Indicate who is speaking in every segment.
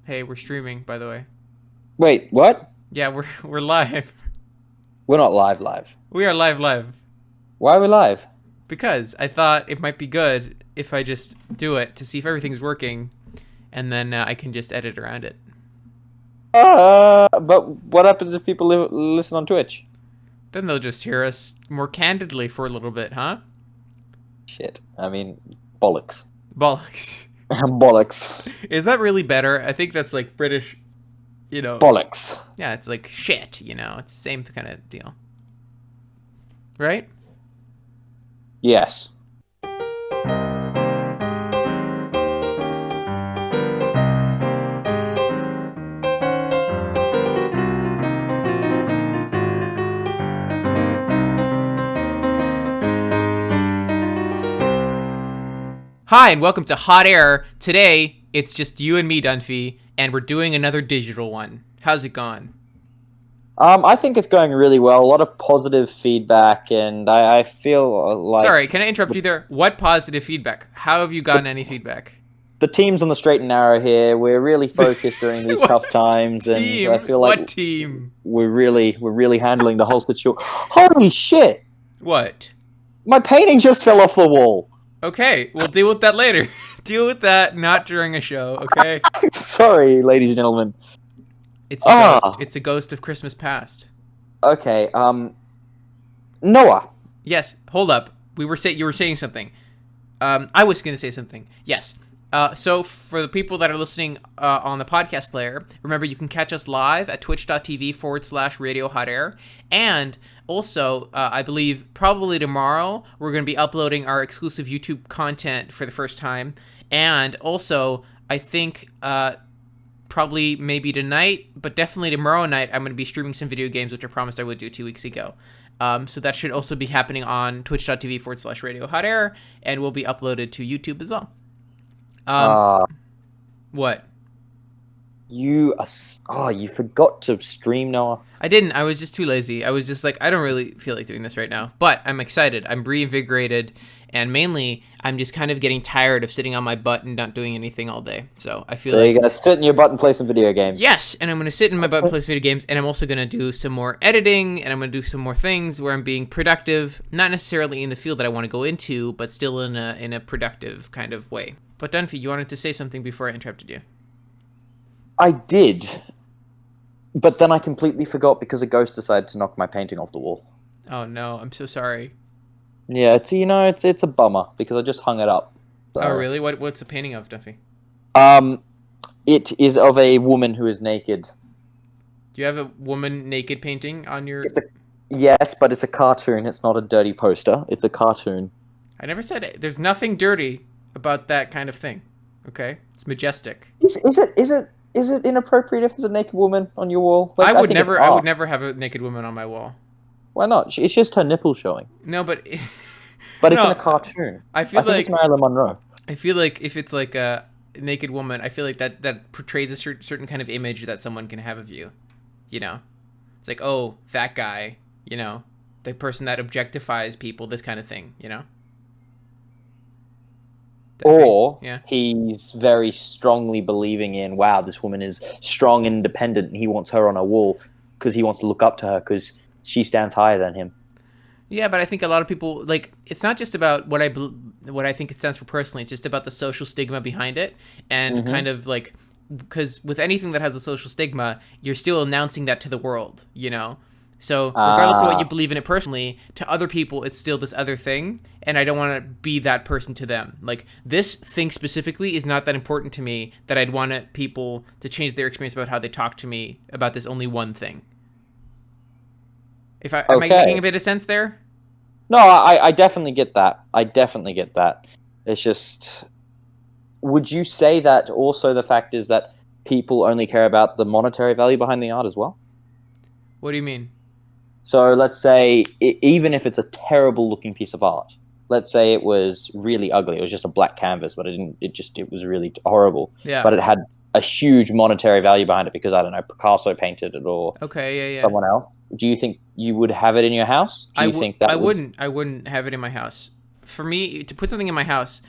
Speaker 1: Hey, we're streaming, by the way.
Speaker 2: Wait, what?
Speaker 1: Yeah, we're live.
Speaker 2: We're not live.
Speaker 1: We are live
Speaker 2: Why are we live?
Speaker 1: because I thought it might be good if I just do it to see if everything's working, and then I can just edit around it.
Speaker 2: But what happens if people listen on Twitch?
Speaker 1: Then they'll just hear us more candidly for a little bit, huh?
Speaker 2: Shit. I mean, bollocks.
Speaker 1: Bollocks.
Speaker 2: Bollocks.
Speaker 1: Is that really better? I think that's like British. It's
Speaker 2: Bollocks.
Speaker 1: yeah, it's like shit. It's the same kind of deal, right?
Speaker 2: Yes.
Speaker 1: Hi, and welcome to Hot Air. Today, it's just you and me, Dunphy, and we're doing another digital one. How's it gone?
Speaker 2: I think it's going really well. A lot of positive feedback, and I feel
Speaker 1: Sorry,
Speaker 2: like
Speaker 1: can I interrupt you there? What positive feedback? How have you gotten any feedback?
Speaker 2: the team's on the straight and narrow here. We're really focused during these tough
Speaker 1: What
Speaker 2: times, and I
Speaker 1: team?
Speaker 2: feel like
Speaker 1: What team?
Speaker 2: we're really handling the whole situation. Holy shit!
Speaker 1: What?
Speaker 2: My painting just fell off the wall.
Speaker 1: Okay, we'll deal with that later. Deal with that not during a show, okay?
Speaker 2: Sorry, ladies and gentlemen.
Speaker 1: It's a ghost.
Speaker 2: Ah,
Speaker 1: It's a ghost of Christmas past.
Speaker 2: okay. Noah.
Speaker 1: Yes, hold up. You were saying something. I was going to say something. Yes. So for the people that are listening on the podcast player, remember you can catch us live at twitch.tv/Radio Hot Air. And also, I believe probably tomorrow, we're going to be uploading our exclusive YouTube content for the first time. And also, I think probably maybe tonight, but definitely tomorrow night, I'm going to be streaming some video games, which I promised I would do 2 weeks ago. So that should also be happening on twitch.tv/Radio Hot Air and will be uploaded to YouTube as well.
Speaker 2: Uh,
Speaker 1: What?
Speaker 2: you forgot to stream, Noah.
Speaker 1: I didn't. I was just too lazy. I was just like, I don't really feel like doing this right now. But I'm excited. I'm reinvigorated. And mainly, I'm just kind of getting tired of sitting on my butt and not doing anything all day. So I feel
Speaker 2: So
Speaker 1: like,
Speaker 2: you're gonna sit in your butt and play some video games.
Speaker 1: yes, and I'm going to sit in my butt and play video games. And I'm also going to do some more editing. And I'm going to do some more things where I'm being productive. Not necessarily in the field that I want to go into, but still in a productive kind of way. But Dunphy, you wanted to say something before I interrupted you.
Speaker 2: I did, but then I completely forgot because a ghost decided to knock my painting off the wall.
Speaker 1: Oh no, I'm so sorry.
Speaker 2: Yeah, it's a bummer because I just hung it up. So.
Speaker 1: Oh really? What's the painting of, Duffy?
Speaker 2: It is of a woman who is naked.
Speaker 1: Do you have a woman naked painting on your?
Speaker 2: Yes, but it's a cartoon. It's not a dirty poster. It's a cartoon.
Speaker 1: I never said it. There's nothing dirty about that kind of thing. Okay, it's majestic.
Speaker 2: Is it inappropriate if there's a naked woman on your wall? Like,
Speaker 1: I would
Speaker 2: think it's
Speaker 1: never. I would
Speaker 2: art.
Speaker 1: never have a naked woman on my wall.
Speaker 2: Why not? It's just her nipple showing.
Speaker 1: No, but
Speaker 2: But it's in
Speaker 1: no.
Speaker 2: a cartoon.
Speaker 1: I feel
Speaker 2: I think
Speaker 1: like
Speaker 2: it's Marilyn Monroe.
Speaker 1: I feel like if it's like a naked woman, I feel like that portrays a certain kind of image that someone can have of you. You know, it's like, oh, that guy. You know, the person that objectifies people. This kind of thing. You know.
Speaker 2: Or
Speaker 1: Yeah.
Speaker 2: he's very strongly believing in, wow, this woman is strong and independent, and he wants her on a wall because he wants to look up to her because she stands higher than him.
Speaker 1: Yeah, but I think a lot of people like it's not just about what I think it stands for personally. It's just about the social stigma behind it, and kind of like because with anything that has a social stigma, you're still announcing that to the world, you know. So regardless of what you believe in it personally, to other people it's still this other thing, and I don't want to be that person to them. Like this thing specifically is not that important to me that I'd want people to change their experience about how they talk to me about this only one thing. Am I making a bit of sense there?
Speaker 2: No, I definitely get that. I definitely get that. It's just, would you say that also the fact is that people only care about the monetary value behind the art as well?
Speaker 1: What do you mean?
Speaker 2: So let's say, even if it's a terrible looking piece of art, let's say it was really ugly. It was just a black canvas, but it was really horrible.
Speaker 1: Yeah.
Speaker 2: But it had a huge monetary value behind it because, I don't know, Picasso painted it or
Speaker 1: Okay, yeah.
Speaker 2: someone else. Do you think you would have it in your house? Do you think that
Speaker 1: I wouldn't have it in my house. For me to put something in my house,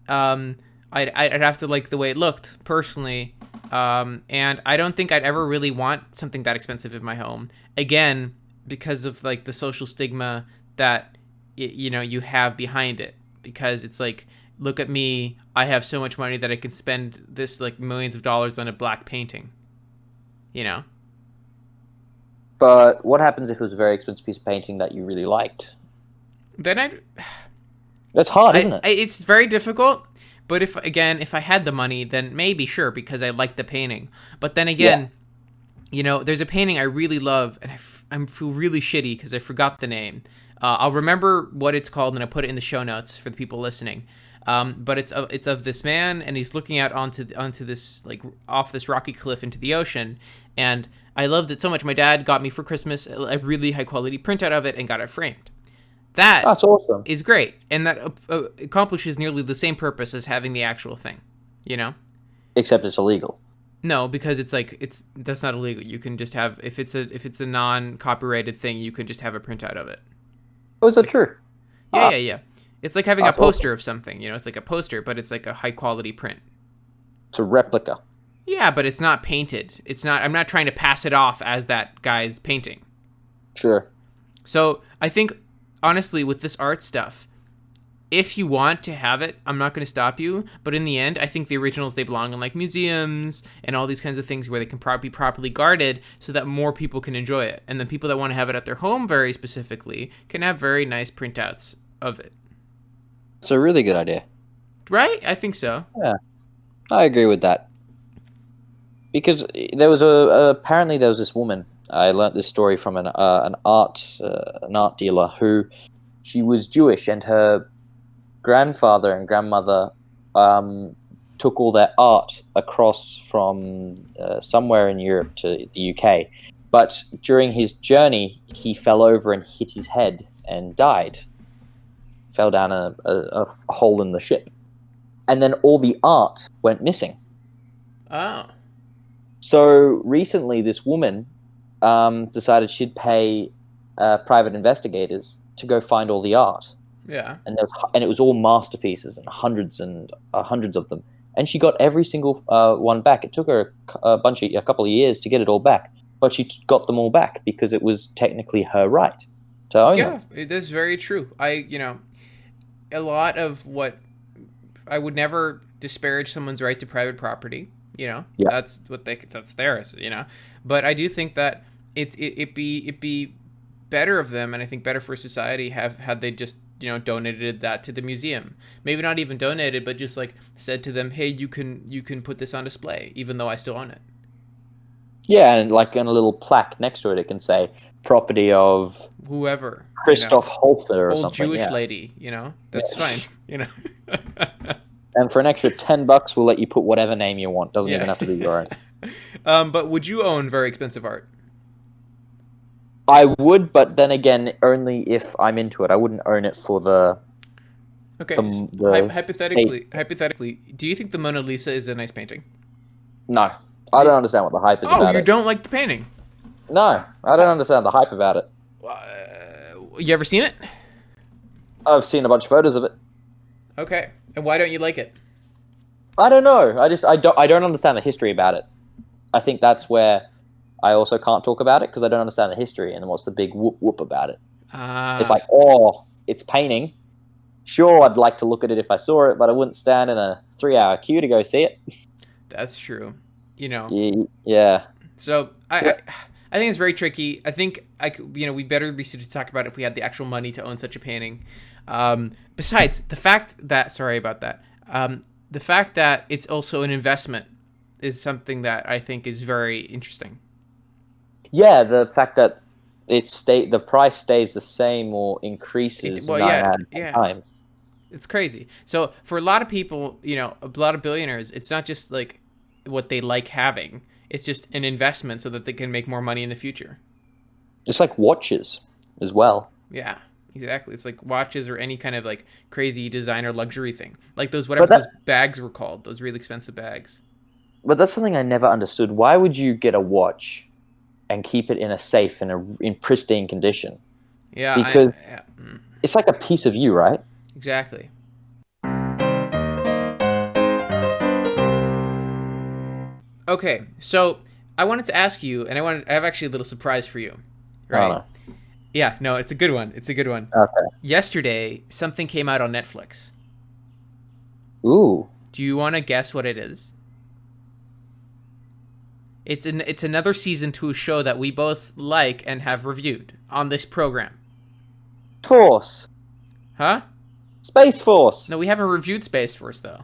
Speaker 1: I'd have to like the way it looked personally, And I don't think I'd ever really want something that expensive in my home. Again, because of like the social stigma that you have behind it. Because it's like, look at me, I have so much money that I can spend this like millions of dollars on a black painting. You know?
Speaker 2: But what happens if it was a very expensive piece of painting that you really liked?
Speaker 1: Then
Speaker 2: That's hard, isn't it?
Speaker 1: it's very difficult. But if I had the money, then maybe sure, because I like the painting. But then again, there's a painting I really love, and I feel really shitty because I forgot the name. I'll remember what it's called, and I'll put it in the show notes for the people listening. But it's of this man, and he's looking out onto this, like, off this rocky cliff into the ocean. And I loved it so much. My dad got me for Christmas a really high quality printout of it and got it framed.
Speaker 2: That's awesome.
Speaker 1: Is great, and that accomplishes nearly the same purpose as having the actual thing,
Speaker 2: Except it's illegal.
Speaker 1: No, because that's not illegal. You can just have, if it's a non-copyrighted thing, you can just have a printout of it.
Speaker 2: Oh, is that true?
Speaker 1: Yeah. It's like having a poster of something. It's like a poster, but it's like a high quality print.
Speaker 2: It's a replica.
Speaker 1: Yeah, but it's not painted. It's not. I'm not trying to pass it off as that guy's painting.
Speaker 2: Sure.
Speaker 1: So I think, honestly, with this art stuff, if you want to have it, I'm not going to stop you. But in the end, I think the originals, they belong in like museums and all these kinds of things where they can be properly guarded so that more people can enjoy it. And then people that want to have it at their home very specifically can have very nice printouts of it.
Speaker 2: It's a really good idea.
Speaker 1: Right? I think so.
Speaker 2: Yeah, I agree with that. Because there was apparently there was this woman. I learnt this story from an art dealer who, she was Jewish, and her grandfather and grandmother took all their art across from somewhere in Europe to the UK. But during his journey, he fell over and hit his head and died. Fell down a hole in the ship. And then all the art went missing.
Speaker 1: Oh.
Speaker 2: So recently, this woman decided she'd pay private investigators to go find all the art.
Speaker 1: Yeah.
Speaker 2: And it was all masterpieces and hundreds of them. And she got every single one back. It took her a couple of years to get it all back, but she got them all back because it was technically her right to own them.
Speaker 1: Yeah, that's very true. A lot of what I would never disparage someone's right to private property.
Speaker 2: Yeah.
Speaker 1: That's that's theirs. But I do think that it'd be better of them, and I think better for society had they just donated that to the museum. Maybe not even donated, but just like said to them, hey, you can put this on display, even though I still own it.
Speaker 2: Yeah, and like on a little plaque next to it, it can say property of
Speaker 1: whoever,
Speaker 2: Christoph Holzer or
Speaker 1: old
Speaker 2: something.
Speaker 1: Jewish
Speaker 2: yeah.
Speaker 1: lady. That's fine.
Speaker 2: And for an extra $10, we'll let you put whatever name you want. Doesn't even have to be your own.
Speaker 1: But would you own very expensive art?
Speaker 2: I would, but then again, only if I'm into it. I wouldn't own it for the.
Speaker 1: Okay.
Speaker 2: The
Speaker 1: hypothetically, do you think the Mona Lisa is a nice painting?
Speaker 2: No, I don't understand what the hype is about it.
Speaker 1: Oh, you don't like the painting?
Speaker 2: No, I don't understand the hype about it.
Speaker 1: You ever seen it?
Speaker 2: I've seen a bunch of photos of it.
Speaker 1: Okay, and why don't you like it?
Speaker 2: I don't know. I don't understand the history about it. I think that's where I also can't talk about it because I don't understand the history and what's the big whoop about it. It's like, it's painting. Sure, I'd like to look at it if I saw it, but I wouldn't stand in a 3-hour queue to go see it.
Speaker 1: That's true.
Speaker 2: Yeah.
Speaker 1: So I think it's very tricky. I think we'd better be suited to talk about it if we had the actual money to own such a painting. Besides the fact that, sorry about that, the fact that it's also an investment is something that I think is very interesting.
Speaker 2: Yeah, the fact that the price stays the same or increases times.
Speaker 1: It's crazy. So for a lot of people, a lot of billionaires, it's not just like what they like having. It's just an investment so that they can make more money in the future.
Speaker 2: It's like watches as well.
Speaker 1: Yeah, exactly. It's like watches or any kind of like crazy designer luxury thing. Like those bags were called, those really expensive bags.
Speaker 2: But that's something I never understood. Why would you get a watch and keep it in a safe in pristine condition?
Speaker 1: Yeah,
Speaker 2: because it's like a piece of you, right?
Speaker 1: Exactly. Okay, so I wanted to ask you, and I have actually a little surprise for you, right?
Speaker 2: Oh,
Speaker 1: Yeah, no, it's a good one. It's a good one.
Speaker 2: no. Okay.
Speaker 1: Yesterday, something came out on Netflix.
Speaker 2: Ooh.
Speaker 1: Do you want to guess what it is? It's another season to a show that we both like and have reviewed on this program.
Speaker 2: Force.
Speaker 1: Huh?
Speaker 2: Space Force.
Speaker 1: No, we haven't reviewed Space Force though.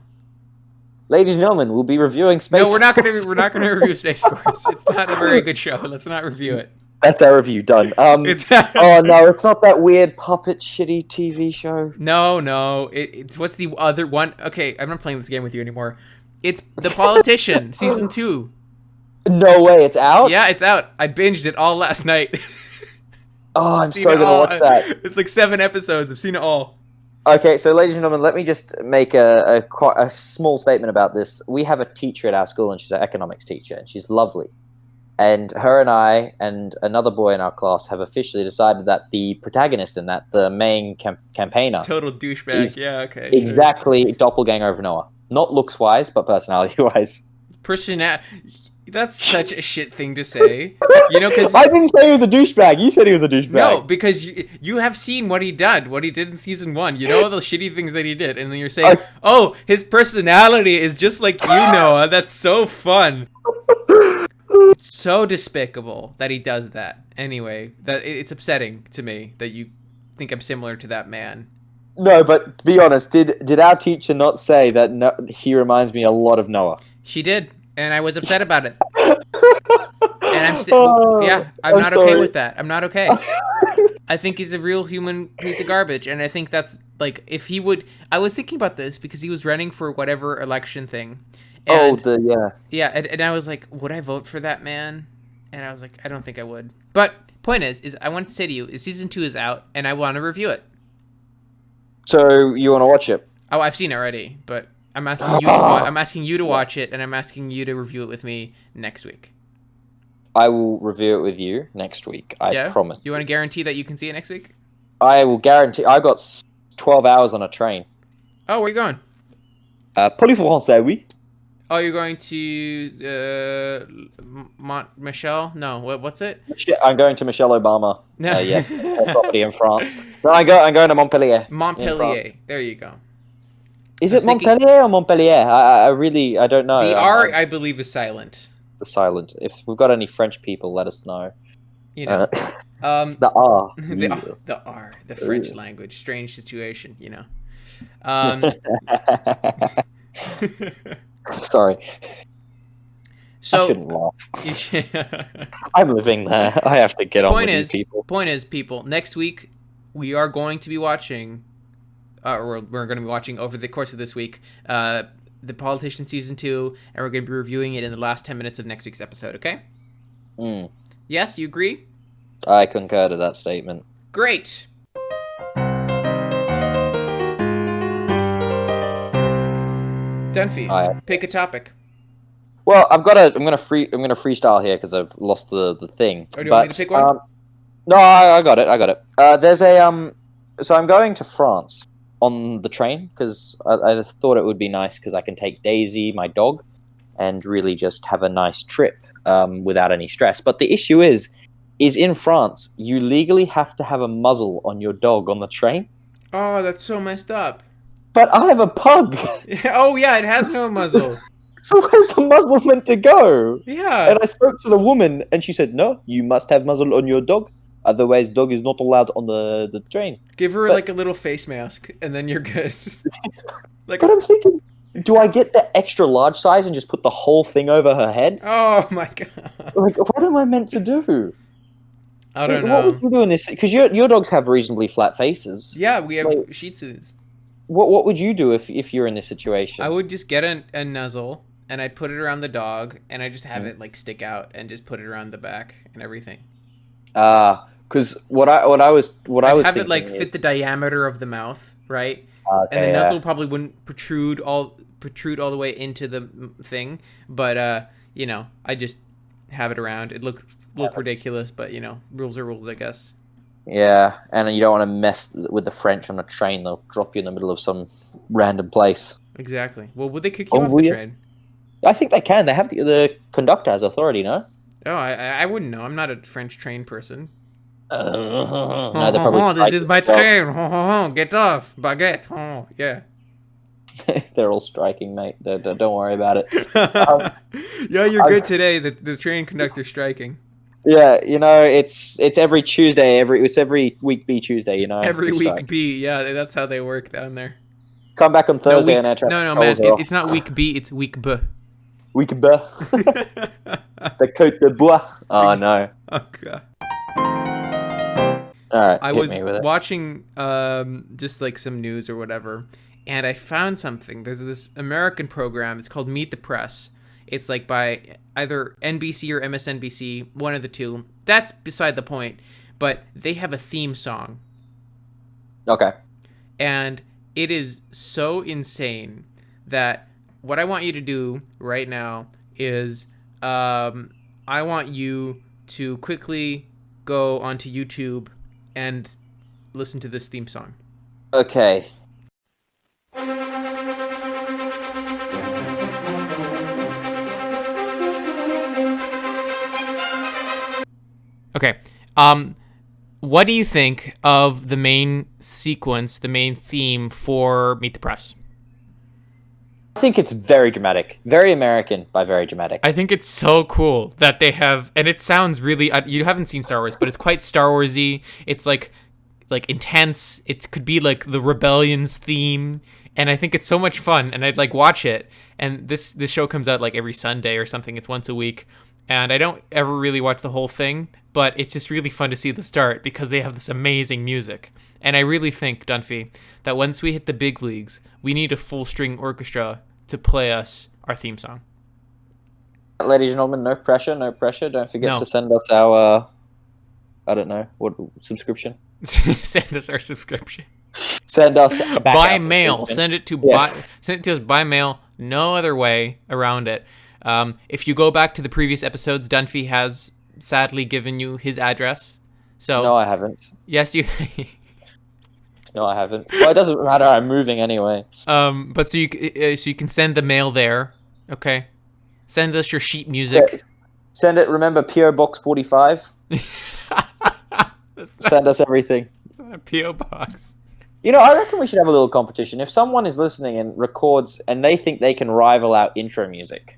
Speaker 2: Ladies and gentlemen, we'll be reviewing Space
Speaker 1: No, we're not
Speaker 2: Force.
Speaker 1: gonna we're not gonna review Space Force. It's not a very good show. Let's not review it.
Speaker 2: That's our review done.
Speaker 1: It's
Speaker 2: Oh no, it's not that weird puppet shitty TV show.
Speaker 1: no. It's what's the other one? Okay, I'm not playing this game with you anymore. It's The Politician, season 2.
Speaker 2: No way, it's out?
Speaker 1: Yeah, it's out. I binged it all last night.
Speaker 2: Oh, I'm
Speaker 1: Seen
Speaker 2: so
Speaker 1: it
Speaker 2: gonna
Speaker 1: all.
Speaker 2: watch that.
Speaker 1: It's like 7 episodes. I've seen it all.
Speaker 2: Okay, so ladies and gentlemen, let me just make a small statement about this. We have a teacher at our school, and she's an economics teacher, and she's lovely. And her and I and another boy in our class have officially decided that the protagonist in that, the main campaigner,
Speaker 1: Total douchebag.
Speaker 2: is
Speaker 1: Yeah, okay.
Speaker 2: exactly doppelganger of Noah. Not looks-wise, but personality-wise.
Speaker 1: That's such a shit thing to say. You know, because
Speaker 2: I didn't say he was a douchebag. You said he was a douchebag.
Speaker 1: no, because you have seen what he did in season 1. You know all the shitty things that he did, and then you're saying, "Oh, his personality is just like you, Noah." That's so fun. It's so despicable that he does that. Anyway, it's upsetting to me that you think I'm similar to that man.
Speaker 2: No, but to be honest, did our teacher not say that he reminds me a lot of Noah?
Speaker 1: She did, and I was upset about it. And I'm still, yeah, I'm not okay with that. I'm not okay. I think he's a real human piece of garbage, and I think that's like if he would. I was thinking about this because he was running for whatever election thing. And, yeah, and I was like, would I vote for that man? And I was like, I don't think I would. But point is I want to say to you, is season 2 is out, and I want to review it.
Speaker 2: So you want to watch it?
Speaker 1: Oh, I've seen it already, but I'm asking you. I'm asking you to watch it, and I'm asking you to review it with me next week.
Speaker 2: I will review it with you next week. I promise.
Speaker 1: You want to guarantee that you can see it next week?
Speaker 2: I will guarantee. I got 12 hours on a train.
Speaker 1: Oh, where are you going?
Speaker 2: Parlez français, oui.
Speaker 1: Oh, you're going to Michelle? No, what's it?
Speaker 2: I'm going to Michelle Obama. Yes, property in France. No, I'm going to Montpellier.
Speaker 1: Montpellier. There you go.
Speaker 2: Is it Montpellier or Montpellier? I don't know.
Speaker 1: The R, I believe, is silent.
Speaker 2: The silent. If we've got any French people, let us know.
Speaker 1: You know,
Speaker 2: the R.
Speaker 1: the R, the French language. Strange situation, you know.
Speaker 2: Sorry.
Speaker 1: So,
Speaker 2: I shouldn't laugh. I'm living there. I have to get on with these people.
Speaker 1: Point is, people, next week we are going to be watching, or we're going to be watching over the course of this week, The Politician Season 2, and we're going to be reviewing it in the last 10 minutes of next week's episode, okay? Yes, you agree?
Speaker 2: I concur to that statement.
Speaker 1: Great. Dunphy, pick a topic.
Speaker 2: Well, I'm gonna freestyle here because I've lost the thing.
Speaker 1: Oh, do you want me to pick one?
Speaker 2: No, I got it. There's a so I'm going to France on the train because I thought it would be nice because I can take Daisy, my dog, and really just have a nice trip without any stress. But the issue is in France you legally have to have a muzzle on your dog on the train.
Speaker 1: Oh, that's so messed up.
Speaker 2: But I have a pug.
Speaker 1: Oh yeah, it has no muzzle.
Speaker 2: So where's the muzzle meant to go?
Speaker 1: Yeah.
Speaker 2: And I spoke to the woman, and she said, "No, you must have muzzle on your dog. Otherwise, dog is not allowed on the train."
Speaker 1: Give her like a little face mask, and then you're good.
Speaker 2: But I'm thinking, do I get the extra large size and just put the whole thing over her head?
Speaker 1: Oh my god.
Speaker 2: Like, what am I meant to do?
Speaker 1: I don't know.
Speaker 2: What would you do in this? Because your dogs have reasonably flat faces.
Speaker 1: Yeah, we have Shih Tzus.
Speaker 2: What would you do if you're in this situation?
Speaker 1: I would just get a nuzzle, and I'd put it around the dog, and I just have it like stick out, and just put it around the back and everything.
Speaker 2: Because what I was
Speaker 1: have it like fit the diameter of the mouth, right?
Speaker 2: Okay,
Speaker 1: and the nuzzle probably wouldn't protrude all the way into the thing, but you know, I just have it around. It look ridiculous, but you know, rules are rules, I guess.
Speaker 2: Yeah, and you don't want to mess with the French on a train. They'll drop you in the middle of some random place.
Speaker 1: Exactly. Well, would they kick you off the train?
Speaker 2: I think they can. They have the conductor has authority, no?
Speaker 1: Oh, I wouldn't know. I'm not a French train person.
Speaker 2: No, they're probably.
Speaker 1: This is my train. Get off, baguette. Yeah.
Speaker 2: They're all striking, mate. Don't worry about it.
Speaker 1: Yeah, you're good today. The train conductor striking.
Speaker 2: Yeah, it's every Tuesday. It's every week B Tuesday.
Speaker 1: Every
Speaker 2: we
Speaker 1: week
Speaker 2: strike.
Speaker 1: B. Yeah, that's how they work down there.
Speaker 2: Come back on Thursday and air traffic
Speaker 1: No, man.
Speaker 2: controls are off.
Speaker 1: It's not week B. It's week B.
Speaker 2: Week B. The Côte de Bois. Oh no.
Speaker 1: Oh god.
Speaker 2: All right.
Speaker 1: I was watching just like some news or whatever, and I found something. There's this American program. It's called Meet the Press. It's like by either NBC or MSNBC, one of the two. That's beside the point. But they have a theme song.
Speaker 2: Okay.
Speaker 1: And it is so insane that what I want you to do right now is I want you to quickly go onto YouTube and listen to this theme song.
Speaker 2: Okay.
Speaker 1: Okay. What do you think of the main sequence, the main theme for Meet the Press?
Speaker 2: I think it's very dramatic. Very American, by very dramatic.
Speaker 1: I think it's so cool that they have, and it sounds really, you haven't seen Star Wars, but it's quite Star Wars-y. It's like intense. It could be like the Rebellion's theme, and I think it's so much fun, and I'd like watch it. And this show comes out like every Sunday or something. It's once a week, and I don't ever really watch the whole thing, but it's just really fun to see the start because they have this amazing music. And I really think, Dunphy, that once we hit the big leagues, we need a full string orchestra to play us our theme song.
Speaker 2: Ladies and gentlemen, no pressure, no pressure. Don't forget to send us our, I don't know, what subscription?
Speaker 1: Send us our subscription.
Speaker 2: Send us
Speaker 1: by mail. Send it to us by mail. No other way around it. If you go back to the previous episodes, Dunphy has sadly given you his address. So
Speaker 2: no, I haven't.
Speaker 1: Yes, you.
Speaker 2: No, I haven't. Well, it doesn't matter. I'm moving anyway.
Speaker 1: But so you can send the mail there. Okay. Send us your sheet music.
Speaker 2: Yeah. Send it. Remember, PO Box 45. Send us everything.
Speaker 1: A PO box.
Speaker 2: I reckon we should have a little competition. If someone is listening and records, and they think they can rival our intro music,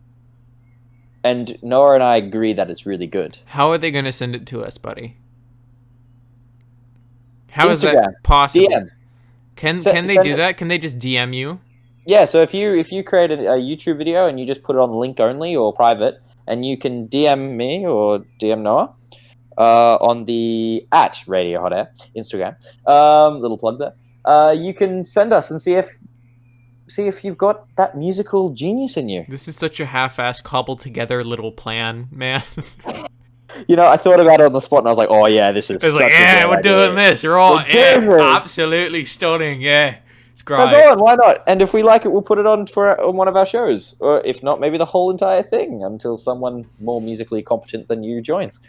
Speaker 2: and Noah and I agree that it's really good.
Speaker 1: How are they going to send it to us, buddy? How
Speaker 2: Instagram,
Speaker 1: is that possible?
Speaker 2: DM.
Speaker 1: Can they do that? Can they just DM you?
Speaker 2: Yeah, so if you create a YouTube video and you just put it on link only or private, and you can DM me or DM Noah on the @Radio Hot Air Instagram, little plug there. You can send us and see if you've got that musical genius in you.
Speaker 1: This is such a half-assed, cobbled together little plan, man.
Speaker 2: I thought about it on the spot, and I was like, "Oh yeah, this is."
Speaker 1: It's like, yeah, we're doing this. We're all absolutely stunning. Yeah, it's great.
Speaker 2: Go on, why not? And if we like it, we'll put it on on one of our shows, or if not, maybe the whole entire thing until someone more musically competent than you joins.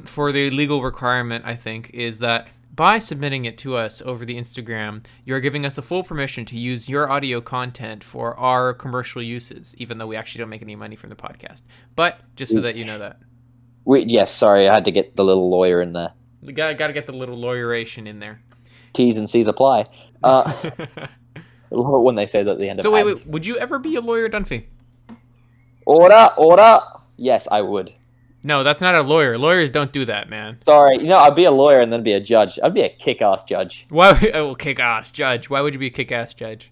Speaker 1: For the legal requirement, I think, is that by submitting it to us over the Instagram, you're giving us the full permission to use your audio content for our commercial uses, even though we actually don't make any money from the podcast. But just so that you know that.
Speaker 2: Yes, sorry, I had to get the little lawyer in there.
Speaker 1: We gotta get the little lawyeration in there.
Speaker 2: T's and C's apply. I love it when they say that at the end of
Speaker 1: ads. Wait, would you ever be a lawyer, Dunphy?
Speaker 2: Order. Yes, I would.
Speaker 1: No, that's not a lawyer. Lawyers don't do that, man.
Speaker 2: Sorry, I'd be a lawyer and then be a judge. I'd be a kick-ass judge.
Speaker 1: Why? Oh, kick-ass judge. Why would you be a kick-ass judge?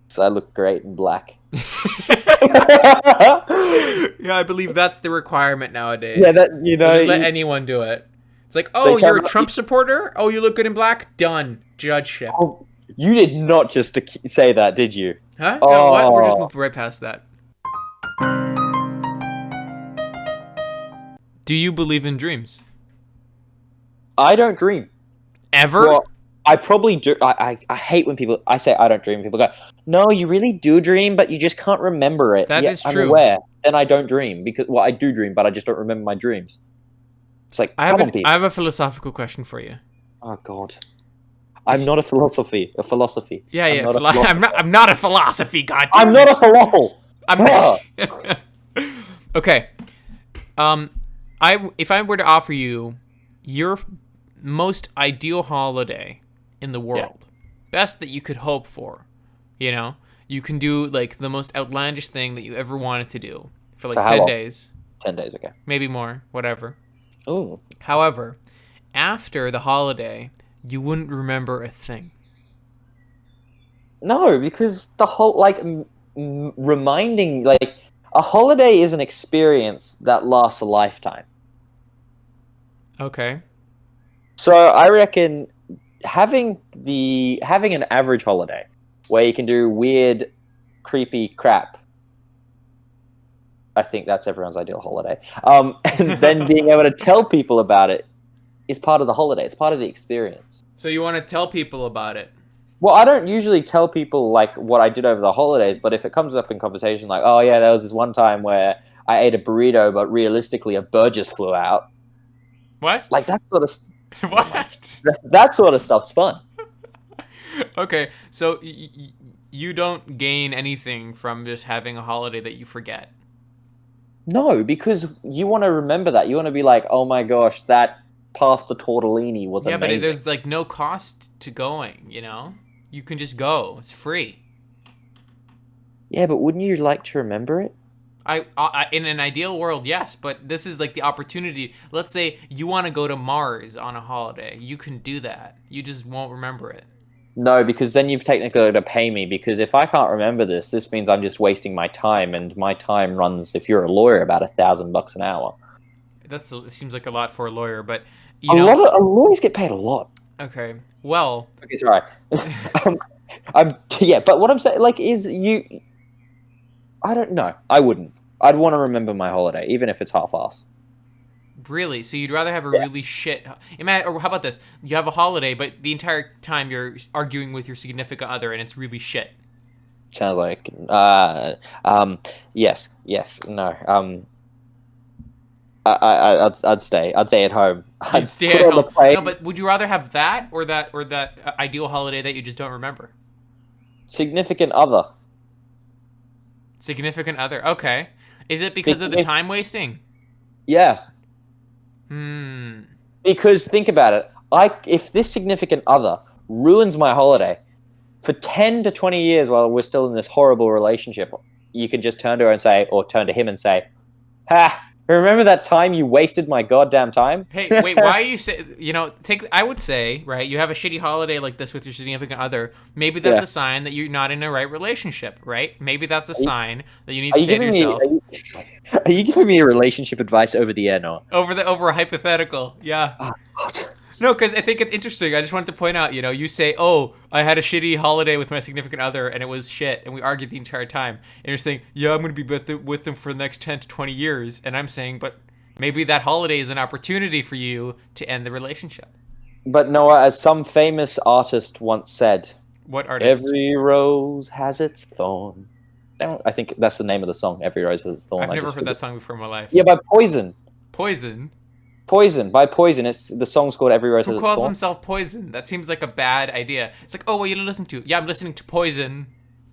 Speaker 2: Because I look great in black.
Speaker 1: Yeah, I believe that's the requirement nowadays.
Speaker 2: Yeah, that
Speaker 1: just let anyone do it. It's like, oh, you're a Trump supporter? Oh, you look good in black? Done. Judgeship.
Speaker 2: Oh, you did not just say that, did you?
Speaker 1: Huh? No, what? We're just moving right past that. Do you believe in dreams?
Speaker 2: I don't dream.
Speaker 1: Ever?
Speaker 2: Well, I probably do. I hate when I say I don't dream. People go, no, you really do dream, but you just can't remember it.
Speaker 1: That is true.
Speaker 2: I'm aware. Then I don't dream because, I do dream, but I just don't remember my dreams. It's like,
Speaker 1: I have a philosophical question for you.
Speaker 2: Oh God, I'm not a philosophy.
Speaker 1: Yeah. I'm not a philosophy. God.
Speaker 2: I'm not a falafel. Oh,
Speaker 1: Okay. If I were to offer you your most ideal holiday in the world, best that you could hope for, you can do like the most outlandish thing that you ever wanted to do for like
Speaker 2: so how
Speaker 1: 10
Speaker 2: long?
Speaker 1: days,
Speaker 2: 10 days, okay.
Speaker 1: maybe more, whatever.
Speaker 2: Ooh.
Speaker 1: However, after the holiday, you wouldn't remember a thing.
Speaker 2: No, because the whole reminding a holiday is an experience that lasts a lifetime.
Speaker 1: Okay.
Speaker 2: So I reckon having an average holiday where you can do weird, creepy crap. I think that's everyone's ideal holiday. And then being able to tell people about it is part of the holiday. It's part of the experience.
Speaker 1: So you want to tell people about it?
Speaker 2: Well, I don't usually tell people like what I did over the holidays, but if it comes up in conversation, like, oh yeah, there was this one time where I ate a burrito, but realistically a bird just flew out.
Speaker 1: What?
Speaker 2: Like that sort of
Speaker 1: What?
Speaker 2: that sort of stuff's fun.
Speaker 1: Okay, so you don't gain anything from just having a holiday that you forget.
Speaker 2: No, because you want to remember that. You want to be like, oh my gosh, that pasta tortellini was
Speaker 1: Yeah,
Speaker 2: amazing.
Speaker 1: but there's like no cost to going, You can just go. It's free.
Speaker 2: Yeah, but wouldn't you like to remember it?
Speaker 1: I in an ideal world, yes, but this is like the opportunity. Let's say you want to go to Mars on a holiday. You can do that. You just won't remember it.
Speaker 2: No, because then you've technically got to pay me, because if I can't remember this means I'm just wasting my time, and my time runs, if you're a lawyer, about $1,000 an hour.
Speaker 1: It seems like a lot for a lawyer, but
Speaker 2: lawyers get paid a lot.
Speaker 1: Okay, well,
Speaker 2: Okay, sorry. But what I'm saying, like, is I don't know. I wouldn't. I'd want to remember my holiday, even if it's half-assed.
Speaker 1: really? So you'd rather have a really shit? Or how about this? You have a holiday, but the entire time you're arguing with your significant other, and it's really shit.
Speaker 2: Sounds like, yes, no, I'd stay at home.
Speaker 1: You'd stay at home. No, but would you rather have that or that ideal holiday that you just don't remember?
Speaker 2: Significant other.
Speaker 1: Significant other. Okay. Is it because of the time wasting?
Speaker 2: Yeah.
Speaker 1: Hmm.
Speaker 2: Because think about it. If this significant other ruins my holiday for 10 to 20 years while we're still in this horrible relationship, you can just turn to her and say, or turn to him and say, "Ha! Remember that time you wasted my goddamn time?"
Speaker 1: Hey, wait, why are you I would say, right, you have a shitty holiday like this with your significant other. Maybe that's a sign that you're not in a right relationship, right? Maybe that's a sign that you need to say to yourself.
Speaker 2: Are you giving me relationship advice over the air, Noah?
Speaker 1: Over a hypothetical, yeah.
Speaker 2: Oh, God.
Speaker 1: No, because I think it's interesting. I just wanted to point out, you say, oh, I had a shitty holiday with my significant other, and it was shit, and we argued the entire time. And you're saying, yeah, I'm going to be with them for the next 10 to 20 years. And I'm saying, but maybe that holiday is an opportunity for you to end the relationship.
Speaker 2: But Noah, as some famous artist once said,
Speaker 1: what artist?
Speaker 2: Every rose has its thorn. I think that's the name of the song, Every Rose Has Its Thorn.
Speaker 1: I've never heard that song before in my life.
Speaker 2: Yeah, by Poison.
Speaker 1: Poison?
Speaker 2: Poison, by Poison. The song's called Every Rose Has Its Thorn.
Speaker 1: Who calls himself Poison? That seems like a bad idea. It's like, oh, what are you listening to? Yeah, I'm listening to Poison.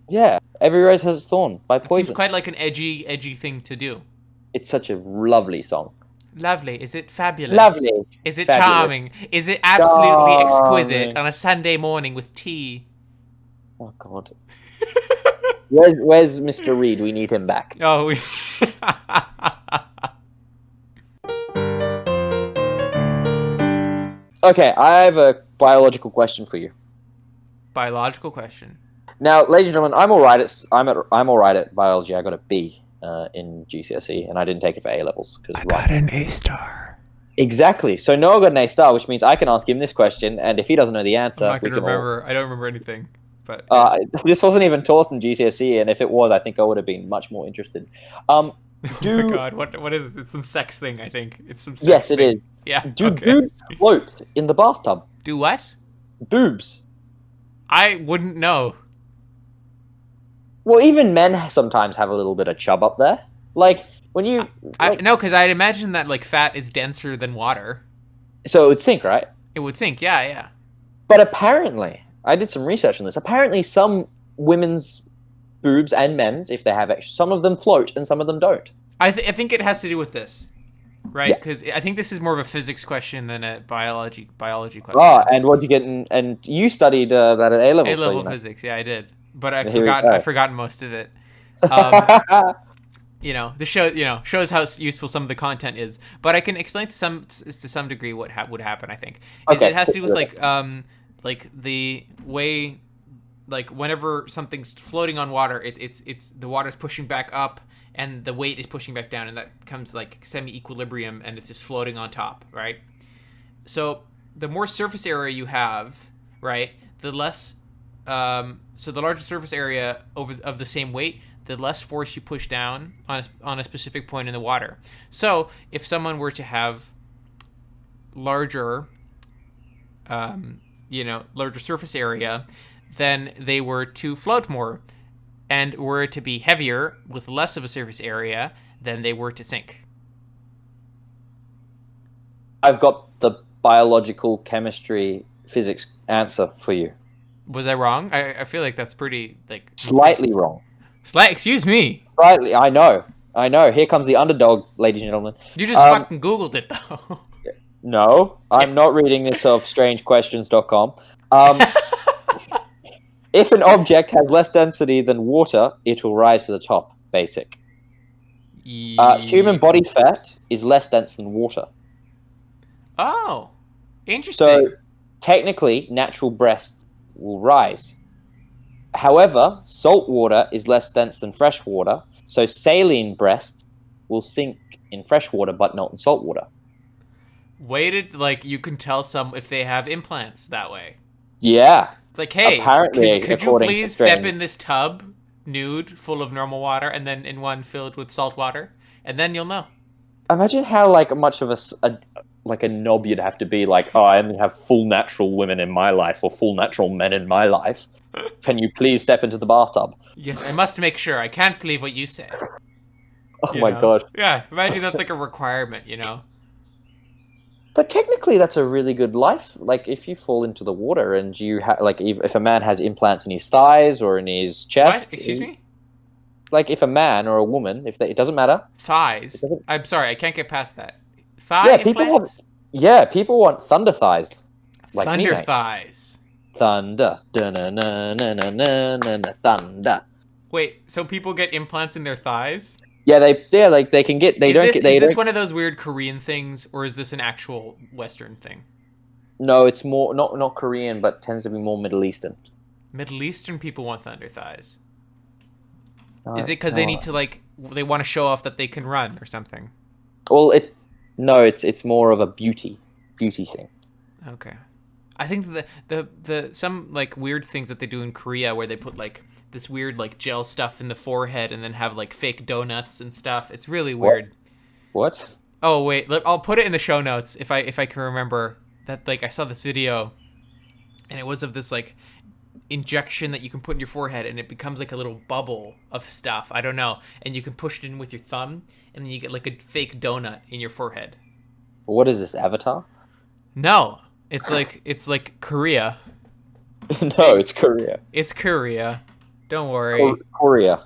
Speaker 2: Yeah, Every Rose Has Its Thorn by Poison. It seems
Speaker 1: quite like an edgy thing to do.
Speaker 2: It's such a lovely song.
Speaker 1: Lovely. Is it fabulous?
Speaker 2: Lovely.
Speaker 1: Is it charming? Is it absolutely exquisite on a Sunday morning with tea?
Speaker 2: Oh, God. Where's Mr. Reed? We need him back.
Speaker 1: Oh,
Speaker 2: Okay, I have a biological question for you.
Speaker 1: Biological question.
Speaker 2: Now, ladies and gentlemen, I'm all right at biology. I got a B in GCSE, and I didn't take it for A levels.
Speaker 1: I got an A star.
Speaker 2: Exactly. So Noah got an A star, which means I can ask him this question, and if he doesn't know the answer,
Speaker 1: I'm not going to remember. I don't remember anything. But
Speaker 2: this wasn't even taught in GCSE, and if it was, I think I would have been much more interested.
Speaker 1: Oh my God, what is it? It's some sex thing, I think. It's some sex
Speaker 2: Yes,
Speaker 1: thing.
Speaker 2: it is.
Speaker 1: Yeah.
Speaker 2: Do boobs float in the bathtub?
Speaker 1: Do what?
Speaker 2: Boobs.
Speaker 1: I wouldn't know.
Speaker 2: Well, even men sometimes have a little bit of chub up there. Like, when you...
Speaker 1: No, because I'd imagine that, like, fat is denser than water.
Speaker 2: So it would sink, right?
Speaker 1: It would sink, yeah.
Speaker 2: But apparently, I did some research on this. Apparently, some women's boobs and men's if they have extra. Some of them float and some of them don't.
Speaker 1: I think it has to do with this, right?
Speaker 2: Yeah.
Speaker 1: Because I think this is more of a physics question than a biology question.
Speaker 2: Ah, and what you get and you studied that at A level,
Speaker 1: A
Speaker 2: so
Speaker 1: level
Speaker 2: you know.
Speaker 1: physics, yeah, I did, but I've
Speaker 2: Here we
Speaker 1: forgotten.
Speaker 2: go.
Speaker 1: I've forgotten most of it. Um, the show, shows how useful some of the content is. But I can explain to some degree what would happen. I think is
Speaker 2: Okay.
Speaker 1: it has to do with like the way, like whenever something's floating on water, it's the water's pushing back up and the weight is pushing back down, and that becomes like semi-equilibrium, and it's just floating on top, right? So the more surface area you have, right, the less. So the larger surface area of the same weight, the less force you push down on a specific point in the water. So if someone were to have larger, larger surface area, then they were to float more, and were to be heavier with less of a surface area, then they were to sink.
Speaker 2: I've got the biological, chemistry, physics answer for you.
Speaker 1: Was I wrong? I feel like that's pretty like
Speaker 2: Slightly wrong.
Speaker 1: Excuse me.
Speaker 2: Slightly. I know. Here comes the underdog, ladies and gentlemen.
Speaker 1: You just fucking Googled it though.
Speaker 2: No, I'm not reading this off strangequestions.com. If an object has less density than water, it will rise to the top. Basic. Human body fat is less dense than water.
Speaker 1: Oh, interesting.
Speaker 2: So, technically, natural breasts will rise. However, salt water is less dense than fresh water, so saline breasts will sink in fresh water but not in salt water.
Speaker 1: Like you can tell some if they have implants that way.
Speaker 2: Yeah.
Speaker 1: It's like, hey,
Speaker 2: apparently,
Speaker 1: could you please step in this tub nude, full of normal water, and then in one filled with salt water, and then you'll know.
Speaker 2: Imagine how much of a knob you'd have to be. Like, oh, I only have full natural women in my life or full natural men in my life. Can you please step into the bathtub?
Speaker 1: Yes, I must make sure. I can't believe what you said.
Speaker 2: Oh my god.
Speaker 1: Yeah, imagine that's like a requirement,
Speaker 2: But technically, that's a really good life. Like, if you fall into the water and you if a man has implants in his thighs or in his chest.
Speaker 1: What? Excuse me?
Speaker 2: Like, if a man or a woman, it doesn't matter.
Speaker 1: Thighs? I'm sorry, I can't get past that.
Speaker 2: Thigh implants? People want thunder thighs. Like
Speaker 1: thunder
Speaker 2: me,
Speaker 1: thighs.
Speaker 2: Thunder. Thunder.
Speaker 1: Wait, so people get implants in their thighs?
Speaker 2: Yeah, they can get.
Speaker 1: Is this one of those weird Korean things, or is this an actual Western thing?
Speaker 2: No, it's more not Korean, but tends to be more Middle Eastern.
Speaker 1: Middle Eastern people want thunder thighs. Is it because they need to they want to show off that they can run or something?
Speaker 2: Well, it's more of a beauty thing.
Speaker 1: Okay, I think the some like weird things that they do in Korea where they put like this weird like gel stuff in the forehead and then have like fake donuts and stuff. It's really weird.
Speaker 2: What?
Speaker 1: Oh wait, look, I'll put it in the show notes if I can remember that. Like I saw this video, and it was of this like injection that you can put in your forehead, and it becomes like a little bubble of stuff. I don't know, and you can push it in with your thumb, and then you get like a fake donut in your forehead.
Speaker 2: What is this, Avatar?
Speaker 1: No, it's like Korea.
Speaker 2: No, it's Korea.
Speaker 1: It's Korea. Don't worry.
Speaker 2: Korea.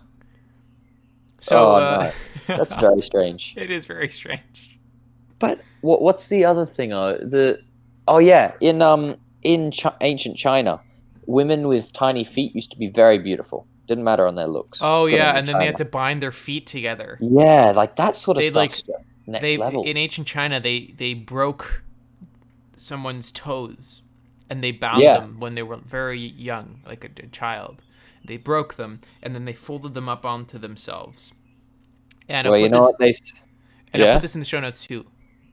Speaker 1: So
Speaker 2: no. That's very strange.
Speaker 1: It is very strange.
Speaker 2: But what's the other thing? In ancient China, women with tiny feet used to be very beautiful. Didn't matter on their looks.
Speaker 1: Oh yeah, and then they had to bind their feet together.
Speaker 2: Yeah, like that sort of stuff. Next level.
Speaker 1: In ancient China, they broke someone's toes, and they bound them when they were very young, like a child. They broke them, and then they folded them up onto themselves. And I put this in the show notes too.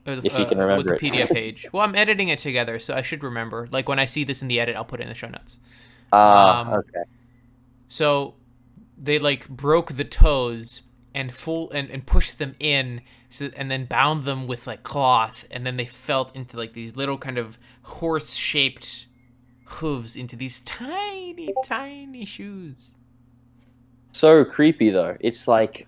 Speaker 2: If you can remember
Speaker 1: Wikipedia page. Well, I'm editing it together, so I should remember. Like when I see this in the edit, I'll put it in the show notes.
Speaker 2: Okay.
Speaker 1: So they like broke the toes and pushed them in, and then bound them with like cloth, and then they felt into like these little kind of horse-shaped hooves into these tiny, tiny shoes.
Speaker 2: So creepy though. It's like,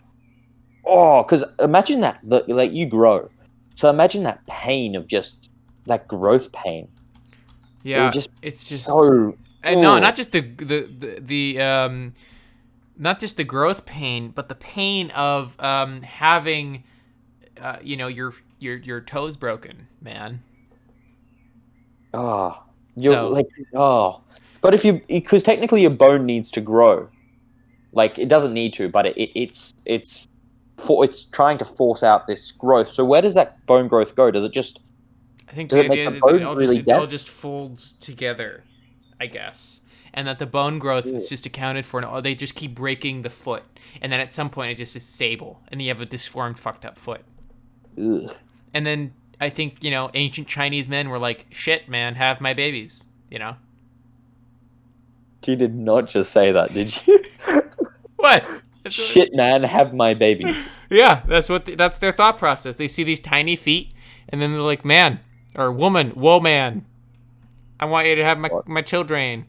Speaker 2: because imagine that you grow. So imagine that pain of just that growth pain.
Speaker 1: Yeah,
Speaker 2: it's just
Speaker 1: so. And no,
Speaker 2: Oh.
Speaker 1: not just not just the growth pain, but the pain of having, your toes broken, man.
Speaker 2: Oh,
Speaker 1: So
Speaker 2: but because technically your bone needs to grow. Like it doesn't need to, but it's trying to force out this growth. So where does that bone growth go?
Speaker 1: I think
Speaker 2: Does
Speaker 1: the
Speaker 2: it make
Speaker 1: idea
Speaker 2: the
Speaker 1: is that
Speaker 2: bone really
Speaker 1: it all
Speaker 2: dense?
Speaker 1: just folds together, I guess, and that the bone growth is just accounted for, and they just keep breaking the foot, and then at some point it just is stable, and you have a disformed, fucked up foot.
Speaker 2: Ugh.
Speaker 1: And then I think ancient Chinese men were like, "Shit, man, have my babies,"
Speaker 2: You did not just say that, did you?
Speaker 1: What?
Speaker 2: Shit, man, have my babies.
Speaker 1: Yeah, that's their thought process. They see these tiny feet, and then they're like, "Man, or woman, whoa, man, I want you to have my children."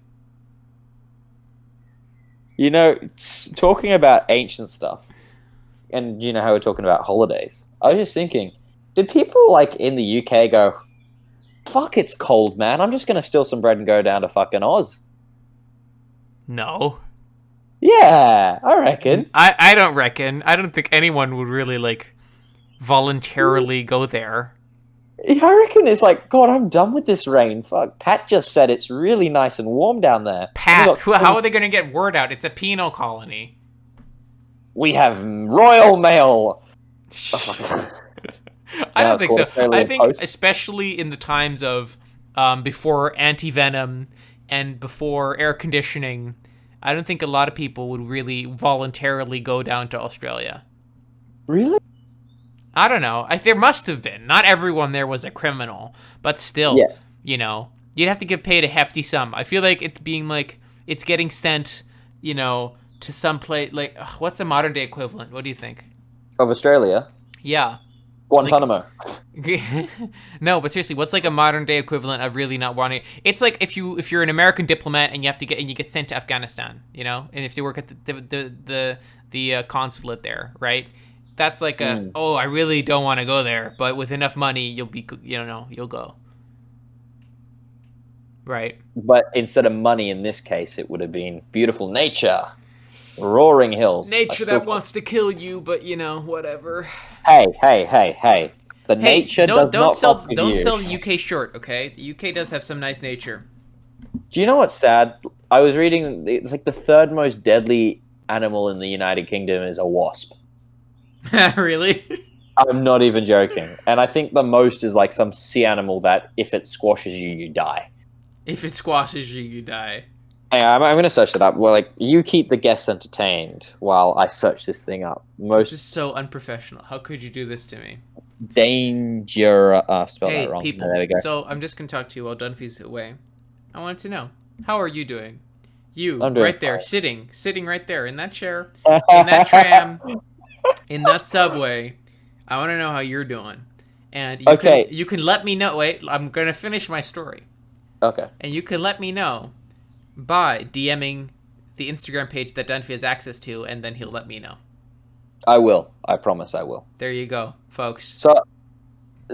Speaker 2: Talking about ancient stuff, and you know how we're talking about holidays. I was just thinking, did people like in the UK go, "Fuck, it's cold, man. I'm just gonna steal some bread and go down to fucking Oz"?
Speaker 1: No.
Speaker 2: Yeah, I reckon.
Speaker 1: I don't reckon. I don't think anyone would really like voluntarily go there.
Speaker 2: Yeah, I reckon it's like, God, I'm done with this rain. Fuck, Pat just said it's really nice and warm down there.
Speaker 1: Pat, how are they going to get word out? It's a penal colony.
Speaker 2: We have Royal Mail.
Speaker 1: I don't think so. I think
Speaker 2: Post.
Speaker 1: especially in the times of before anti-venom and before air conditioning, I don't think a lot of people would really voluntarily go down to Australia.
Speaker 2: Really?
Speaker 1: I don't know. There must have been. Not everyone there was a criminal, but still, you'd have to get paid a hefty sum. I feel like it's getting sent, to some place. Like, what's a modern day equivalent? What do you think?
Speaker 2: Of Australia?
Speaker 1: Yeah.
Speaker 2: Guantanamo.
Speaker 1: No, but seriously, what's like a modern day equivalent of really not wanting? It's like if you're an American diplomat and you get sent to Afghanistan, and if you work at the consulate there, right? That's like I really don't want to go there, but with enough money, you'll go. Right.
Speaker 2: But instead of money in this case, it would have been beautiful nature, roaring hills.
Speaker 1: Nature that wants to kill you, but whatever.
Speaker 2: Hey. The nature does not fuck with you.
Speaker 1: Don't sell the UK short, okay? The UK does have some nice nature.
Speaker 2: Do you know what's sad? I was reading, it's like the third most deadly animal in the United Kingdom is a wasp.
Speaker 1: Really?
Speaker 2: I'm not even joking. And I think the most is like some sea animal that if it squashes you, you die.
Speaker 1: If it squashes you, you die.
Speaker 2: Hey, I'm going to search it up. Well, like, you keep the guests entertained while I search this thing up.
Speaker 1: This is so unprofessional. How could you do this to me?
Speaker 2: Danger. Spelled that wrong.
Speaker 1: People.
Speaker 2: There we go.
Speaker 1: So I'm just going to talk to you while Dunphy's away. I wanted to know, how are you doing? You,
Speaker 2: I'm doing
Speaker 1: right there,
Speaker 2: fine.
Speaker 1: sitting right there in that chair, in that tram, in that subway. I want to know how you're doing. And you can let me know. Wait, I'm going to finish my story.
Speaker 2: Okay.
Speaker 1: And you can let me know by DMing the Instagram page that Dunphy has access to, and then he'll let me know.
Speaker 2: I will. I promise I will.
Speaker 1: There you go, folks.
Speaker 2: So,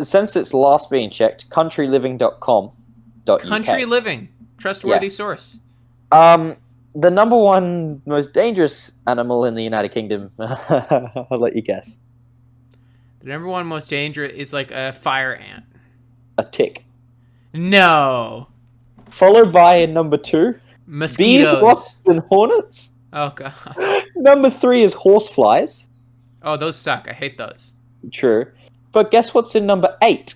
Speaker 2: since it's last being checked, countryliving.com.uk.
Speaker 1: Country Living, trustworthy source.
Speaker 2: The number one most dangerous animal in the United Kingdom. I'll let you guess.
Speaker 1: The number one most dangerous is like a fire ant.
Speaker 2: A tick.
Speaker 1: No.
Speaker 2: Followed by number 2,
Speaker 1: mosquitoes.
Speaker 2: Bees, wasps, and hornets.
Speaker 1: Oh god.
Speaker 2: Number 3 is horseflies.
Speaker 1: Oh, those suck. I hate those.
Speaker 2: True. But guess what's in number 8?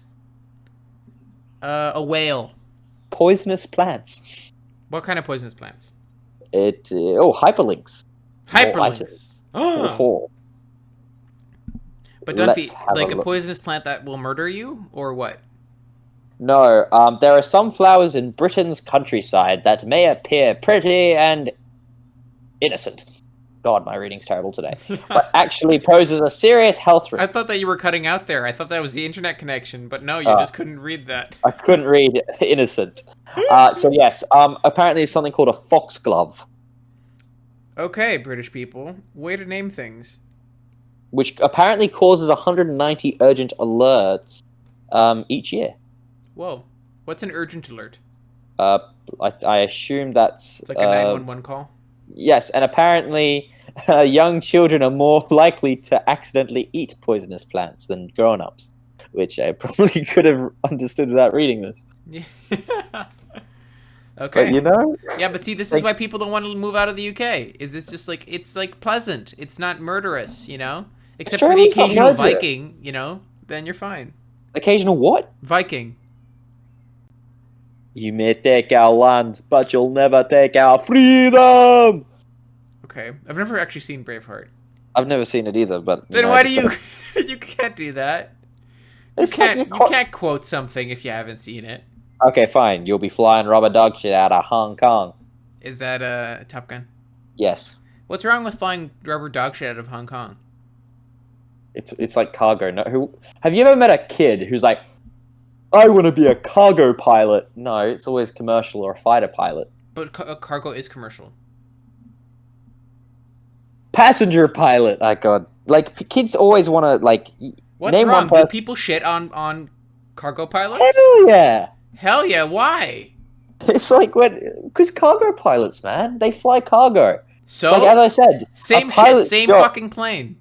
Speaker 1: A whale.
Speaker 2: Poisonous plants.
Speaker 1: What kind of poisonous plants?
Speaker 2: Hyperlinks.
Speaker 1: Hyperlinks.
Speaker 2: Oh.
Speaker 1: But Dunphy, like a poisonous plant that will murder you, or what?
Speaker 2: No, there are some flowers in Britain's countryside that may appear pretty and innocent. God, my reading's terrible today. But actually poses a serious health risk.
Speaker 1: I thought that you were cutting out there. I thought that was the internet connection, but no, you just couldn't read that.
Speaker 2: I couldn't read innocent. So yes, apparently it's something called a foxglove.
Speaker 1: Okay, British people. Way to name things.
Speaker 2: Which apparently causes 190 urgent alerts each year.
Speaker 1: Whoa. What's an urgent alert?
Speaker 2: I assume that's...
Speaker 1: It's like a 911 call?
Speaker 2: Yes, and apparently young children are more likely to accidentally eat poisonous plants than grown-ups, which I probably could have understood without reading this.
Speaker 1: Yeah.
Speaker 2: But
Speaker 1: Okay.
Speaker 2: you know,
Speaker 1: Yeah, but see, this is
Speaker 2: like,
Speaker 1: why people don't want to move out of the UK. Is it's just like it's like pleasant. It's not murderous, Except for the
Speaker 2: Australia's not
Speaker 1: occasional
Speaker 2: murderous.
Speaker 1: Viking, then you're fine.
Speaker 2: Occasional what?
Speaker 1: Viking.
Speaker 2: You may take our land, but you'll never take our freedom.
Speaker 1: Okay, I've never actually seen Braveheart.
Speaker 2: I've never seen it either, but
Speaker 1: Then
Speaker 2: I
Speaker 1: why do
Speaker 2: just
Speaker 1: you? You can't do that. You
Speaker 2: it's like
Speaker 1: can't. You can't quote something if you haven't seen it.
Speaker 2: Okay, fine. You'll be flying rubber dog shit out of Hong Kong.
Speaker 1: Is that a Top Gun?
Speaker 2: Yes,
Speaker 1: What's wrong with flying rubber dog shit out of Hong Kong?
Speaker 2: it's like cargo. No, who have you ever met a kid who's like, I want to be a cargo pilot? No, it's always commercial or a fighter pilot.
Speaker 1: But cargo is commercial.
Speaker 2: Passenger pilot. Oh god, like kids always want to like.
Speaker 1: What's
Speaker 2: name
Speaker 1: wrong?
Speaker 2: one
Speaker 1: Do
Speaker 2: person.
Speaker 1: people shit on cargo pilots?
Speaker 2: Hell yeah!
Speaker 1: Hell yeah! Why?
Speaker 2: It's like because cargo pilots, man, they fly cargo.
Speaker 1: So
Speaker 2: Like as I said,
Speaker 1: same
Speaker 2: a
Speaker 1: shit,
Speaker 2: pilot's
Speaker 1: same
Speaker 2: job-
Speaker 1: fucking plane.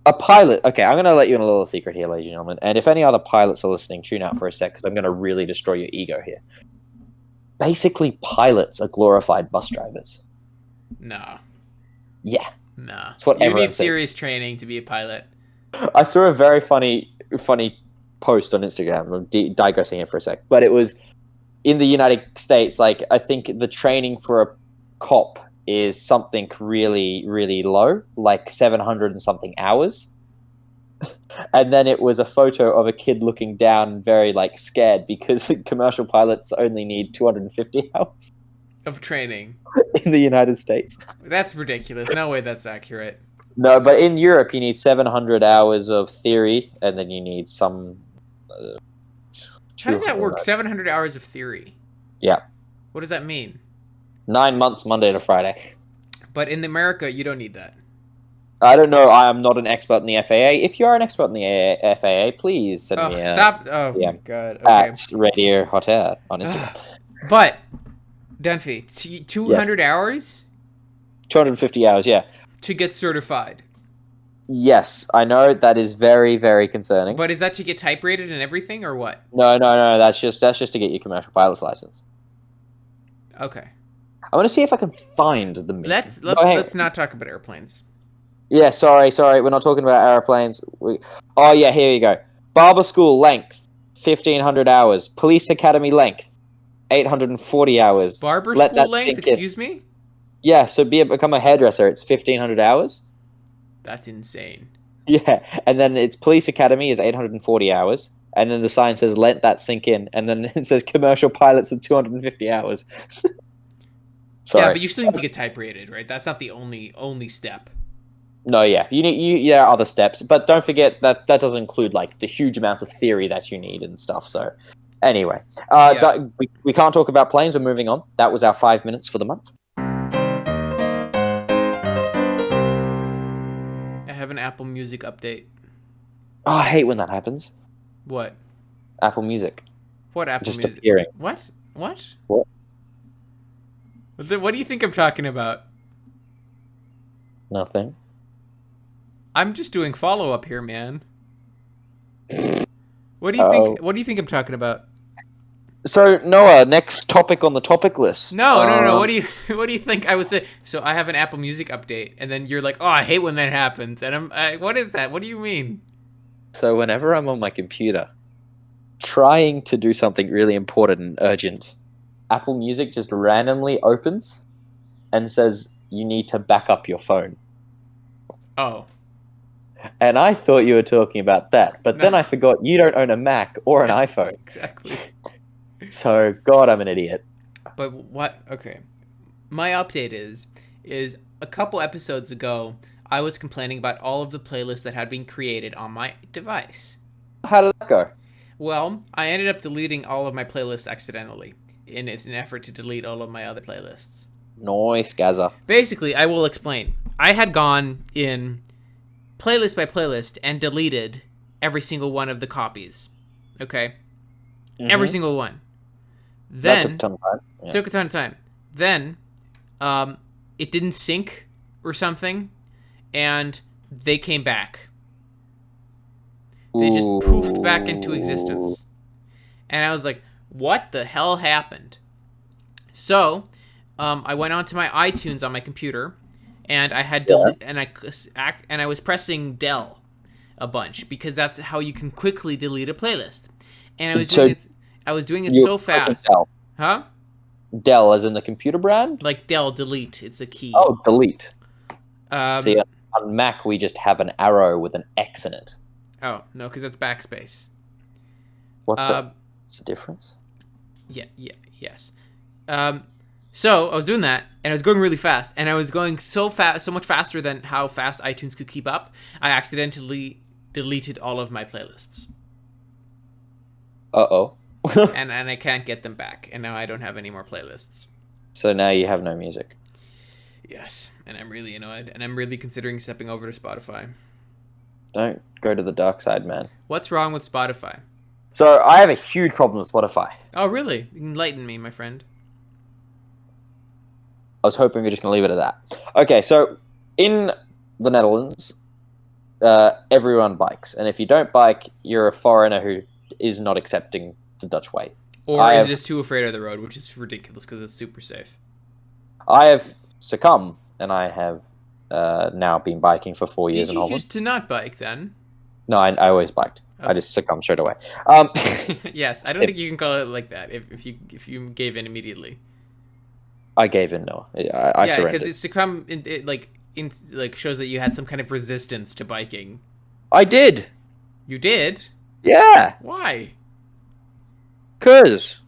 Speaker 2: A pilot. Okay, I'm gonna let you in a little secret here, ladies and gentlemen. And if any other pilots are listening, tune out for a sec because I'm gonna really destroy your ego here. Basically, pilots are glorified bus drivers.
Speaker 1: Nah,
Speaker 2: Yeah,
Speaker 1: nah.
Speaker 2: That's what
Speaker 1: You
Speaker 2: everyone
Speaker 1: need
Speaker 2: thinks.
Speaker 1: serious training to be a pilot.
Speaker 2: I saw a very funny post on Instagram. I'm digressing here for a sec, but it was in the United States. Like, I think the training for a cop is something really, really low, like 700 and something hours. And then it was a photo of a kid looking down, very like scared because commercial pilots only need 250 hours
Speaker 1: Of training.
Speaker 2: in the United States.
Speaker 1: That's ridiculous. No way that's accurate.
Speaker 2: No, but in Europe you need 700 hours of theory, and then you need some.
Speaker 1: How does that work?
Speaker 2: 200.
Speaker 1: 700 hours of theory.
Speaker 2: Yeah,
Speaker 1: What does that mean?
Speaker 2: 9 months, Monday to Friday.
Speaker 1: But in America, you don't need that.
Speaker 2: I don't know. I am not an expert in the FAA. If you are an expert in the FAA, please send me a
Speaker 1: Stop. Oh
Speaker 2: yeah.
Speaker 1: my god. Okay.
Speaker 2: at Radio Hot Air on Instagram.
Speaker 1: But, Dunphy, 200 hours
Speaker 2: 250 hours, yeah.
Speaker 1: to get certified.
Speaker 2: Yes, I know that is very, very concerning.
Speaker 1: But is that to get type rated and everything, or what?
Speaker 2: No. That's just to get your commercial pilot's license.
Speaker 1: Okay.
Speaker 2: I want to see if I can find the meeting.
Speaker 1: Let's not talk about airplanes.
Speaker 2: Yeah, sorry. We're not talking about airplanes. Oh yeah, here you go. Barber school length 1,500 hours. Police academy length 840 hours.
Speaker 1: Barber
Speaker 2: Let
Speaker 1: school
Speaker 2: that
Speaker 1: length,
Speaker 2: sink in.
Speaker 1: excuse me?
Speaker 2: Yeah, so become a hairdresser. It's 1,500 hours.
Speaker 1: That's insane.
Speaker 2: Yeah, and then it's police academy is 840 hours, and then the sign says "Let that sink in," and then it says commercial pilots at 250 hours. Sorry.
Speaker 1: Yeah, but you still need to get type rated, right? That's not the only step.
Speaker 2: No, yeah, there are other steps, but don't forget that does include like the huge amount of theory that you need and stuff. So, anyway, we can't talk about planes. We're moving on. That was our 5 minutes for the month.
Speaker 1: I have an Apple Music update.
Speaker 2: Oh, I hate when that happens.
Speaker 1: What?
Speaker 2: Apple Music
Speaker 1: What Apple
Speaker 2: just
Speaker 1: Music?
Speaker 2: appearing.
Speaker 1: What?
Speaker 2: What?
Speaker 1: What do you think I'm talking about?
Speaker 2: Nothing.
Speaker 1: I'm just doing follow up here, man. What do you think? What do you think I'm talking about?
Speaker 2: So Noah, next topic on the topic list.
Speaker 1: No. What do you think I would say? So I have an Apple Music update, and then you're like, "Oh, I hate when that happens." And what is that? What do you mean?
Speaker 2: So whenever I'm on my computer, trying to do something really important and urgent, Apple Music just randomly opens and says you need to back up your phone.
Speaker 1: Oh.
Speaker 2: And I thought you were talking about that, but then
Speaker 1: No.
Speaker 2: I forgot you don't own a Mac or an iPhone.
Speaker 1: Exactly.
Speaker 2: So, God, I'm an idiot.
Speaker 1: But what? Okay. My update is a couple episodes ago, I was complaining about all of the playlists that had been created on my device.
Speaker 2: How did that go?
Speaker 1: Well, I ended up deleting all of my playlists accidentally in an effort to delete all of my other playlists.
Speaker 2: Nice, Gaza.
Speaker 1: Basically, I will explain. I had gone in playlist by playlist and deleted every single one of the copies. Okay? Every single one.
Speaker 2: That took
Speaker 1: Then
Speaker 2: a ton of time. Yeah.
Speaker 1: took a ton of time. Then it didn't sync or something, and they came back. They just poofed back into existence. And I was like, what the hell happened? So, I went onto my iTunes on my computer, and I had and I was pressing Del a bunch because that's how you can quickly delete a playlist. And I was doing it so fast.
Speaker 2: Dell.
Speaker 1: Huh?
Speaker 2: Dell, as in the computer brand?
Speaker 1: Like Del delete, it's a key.
Speaker 2: Oh, delete.
Speaker 1: Um,
Speaker 2: See, on Mac we just have an arrow with an X in it.
Speaker 1: Oh, no, because that's backspace.
Speaker 2: What's the difference?
Speaker 1: Yes. So I was doing that, and I was going really fast, and I was going so much faster than how fast iTunes could keep up. I accidentally deleted all of my playlists.
Speaker 2: Uh-oh.
Speaker 1: and I can't get them back, and now I don't have any more playlists.
Speaker 2: So now you have no music.
Speaker 1: Yes, and I'm really annoyed, and I'm really considering stepping over to Spotify.
Speaker 2: Don't go to the dark side, man.
Speaker 1: What's wrong with Spotify?
Speaker 2: So I have a huge problem with Spotify.
Speaker 1: Oh, really? Enlighten me, my friend.
Speaker 2: I was hoping we were just going to leave it at that. Okay, so in the Netherlands, everyone bikes. And if you don't bike, you're a foreigner who is not accepting the Dutch way.
Speaker 1: Or is just too afraid of the road, which is ridiculous because it's super safe.
Speaker 2: I have succumbed, and I have now been biking for 4 years in Holland.
Speaker 1: Did you used to not bike then?
Speaker 2: No, I always biked.
Speaker 1: Okay.
Speaker 2: I just succumbed straight away.
Speaker 1: Yes, I don't think you can call it like that if you gave in immediately.
Speaker 2: I gave in. No, I surrendered.
Speaker 1: Yeah, because it succumb shows that you had some kind of resistance to biking.
Speaker 2: I did.
Speaker 1: You did?
Speaker 2: Yeah.
Speaker 1: Why?
Speaker 2: Because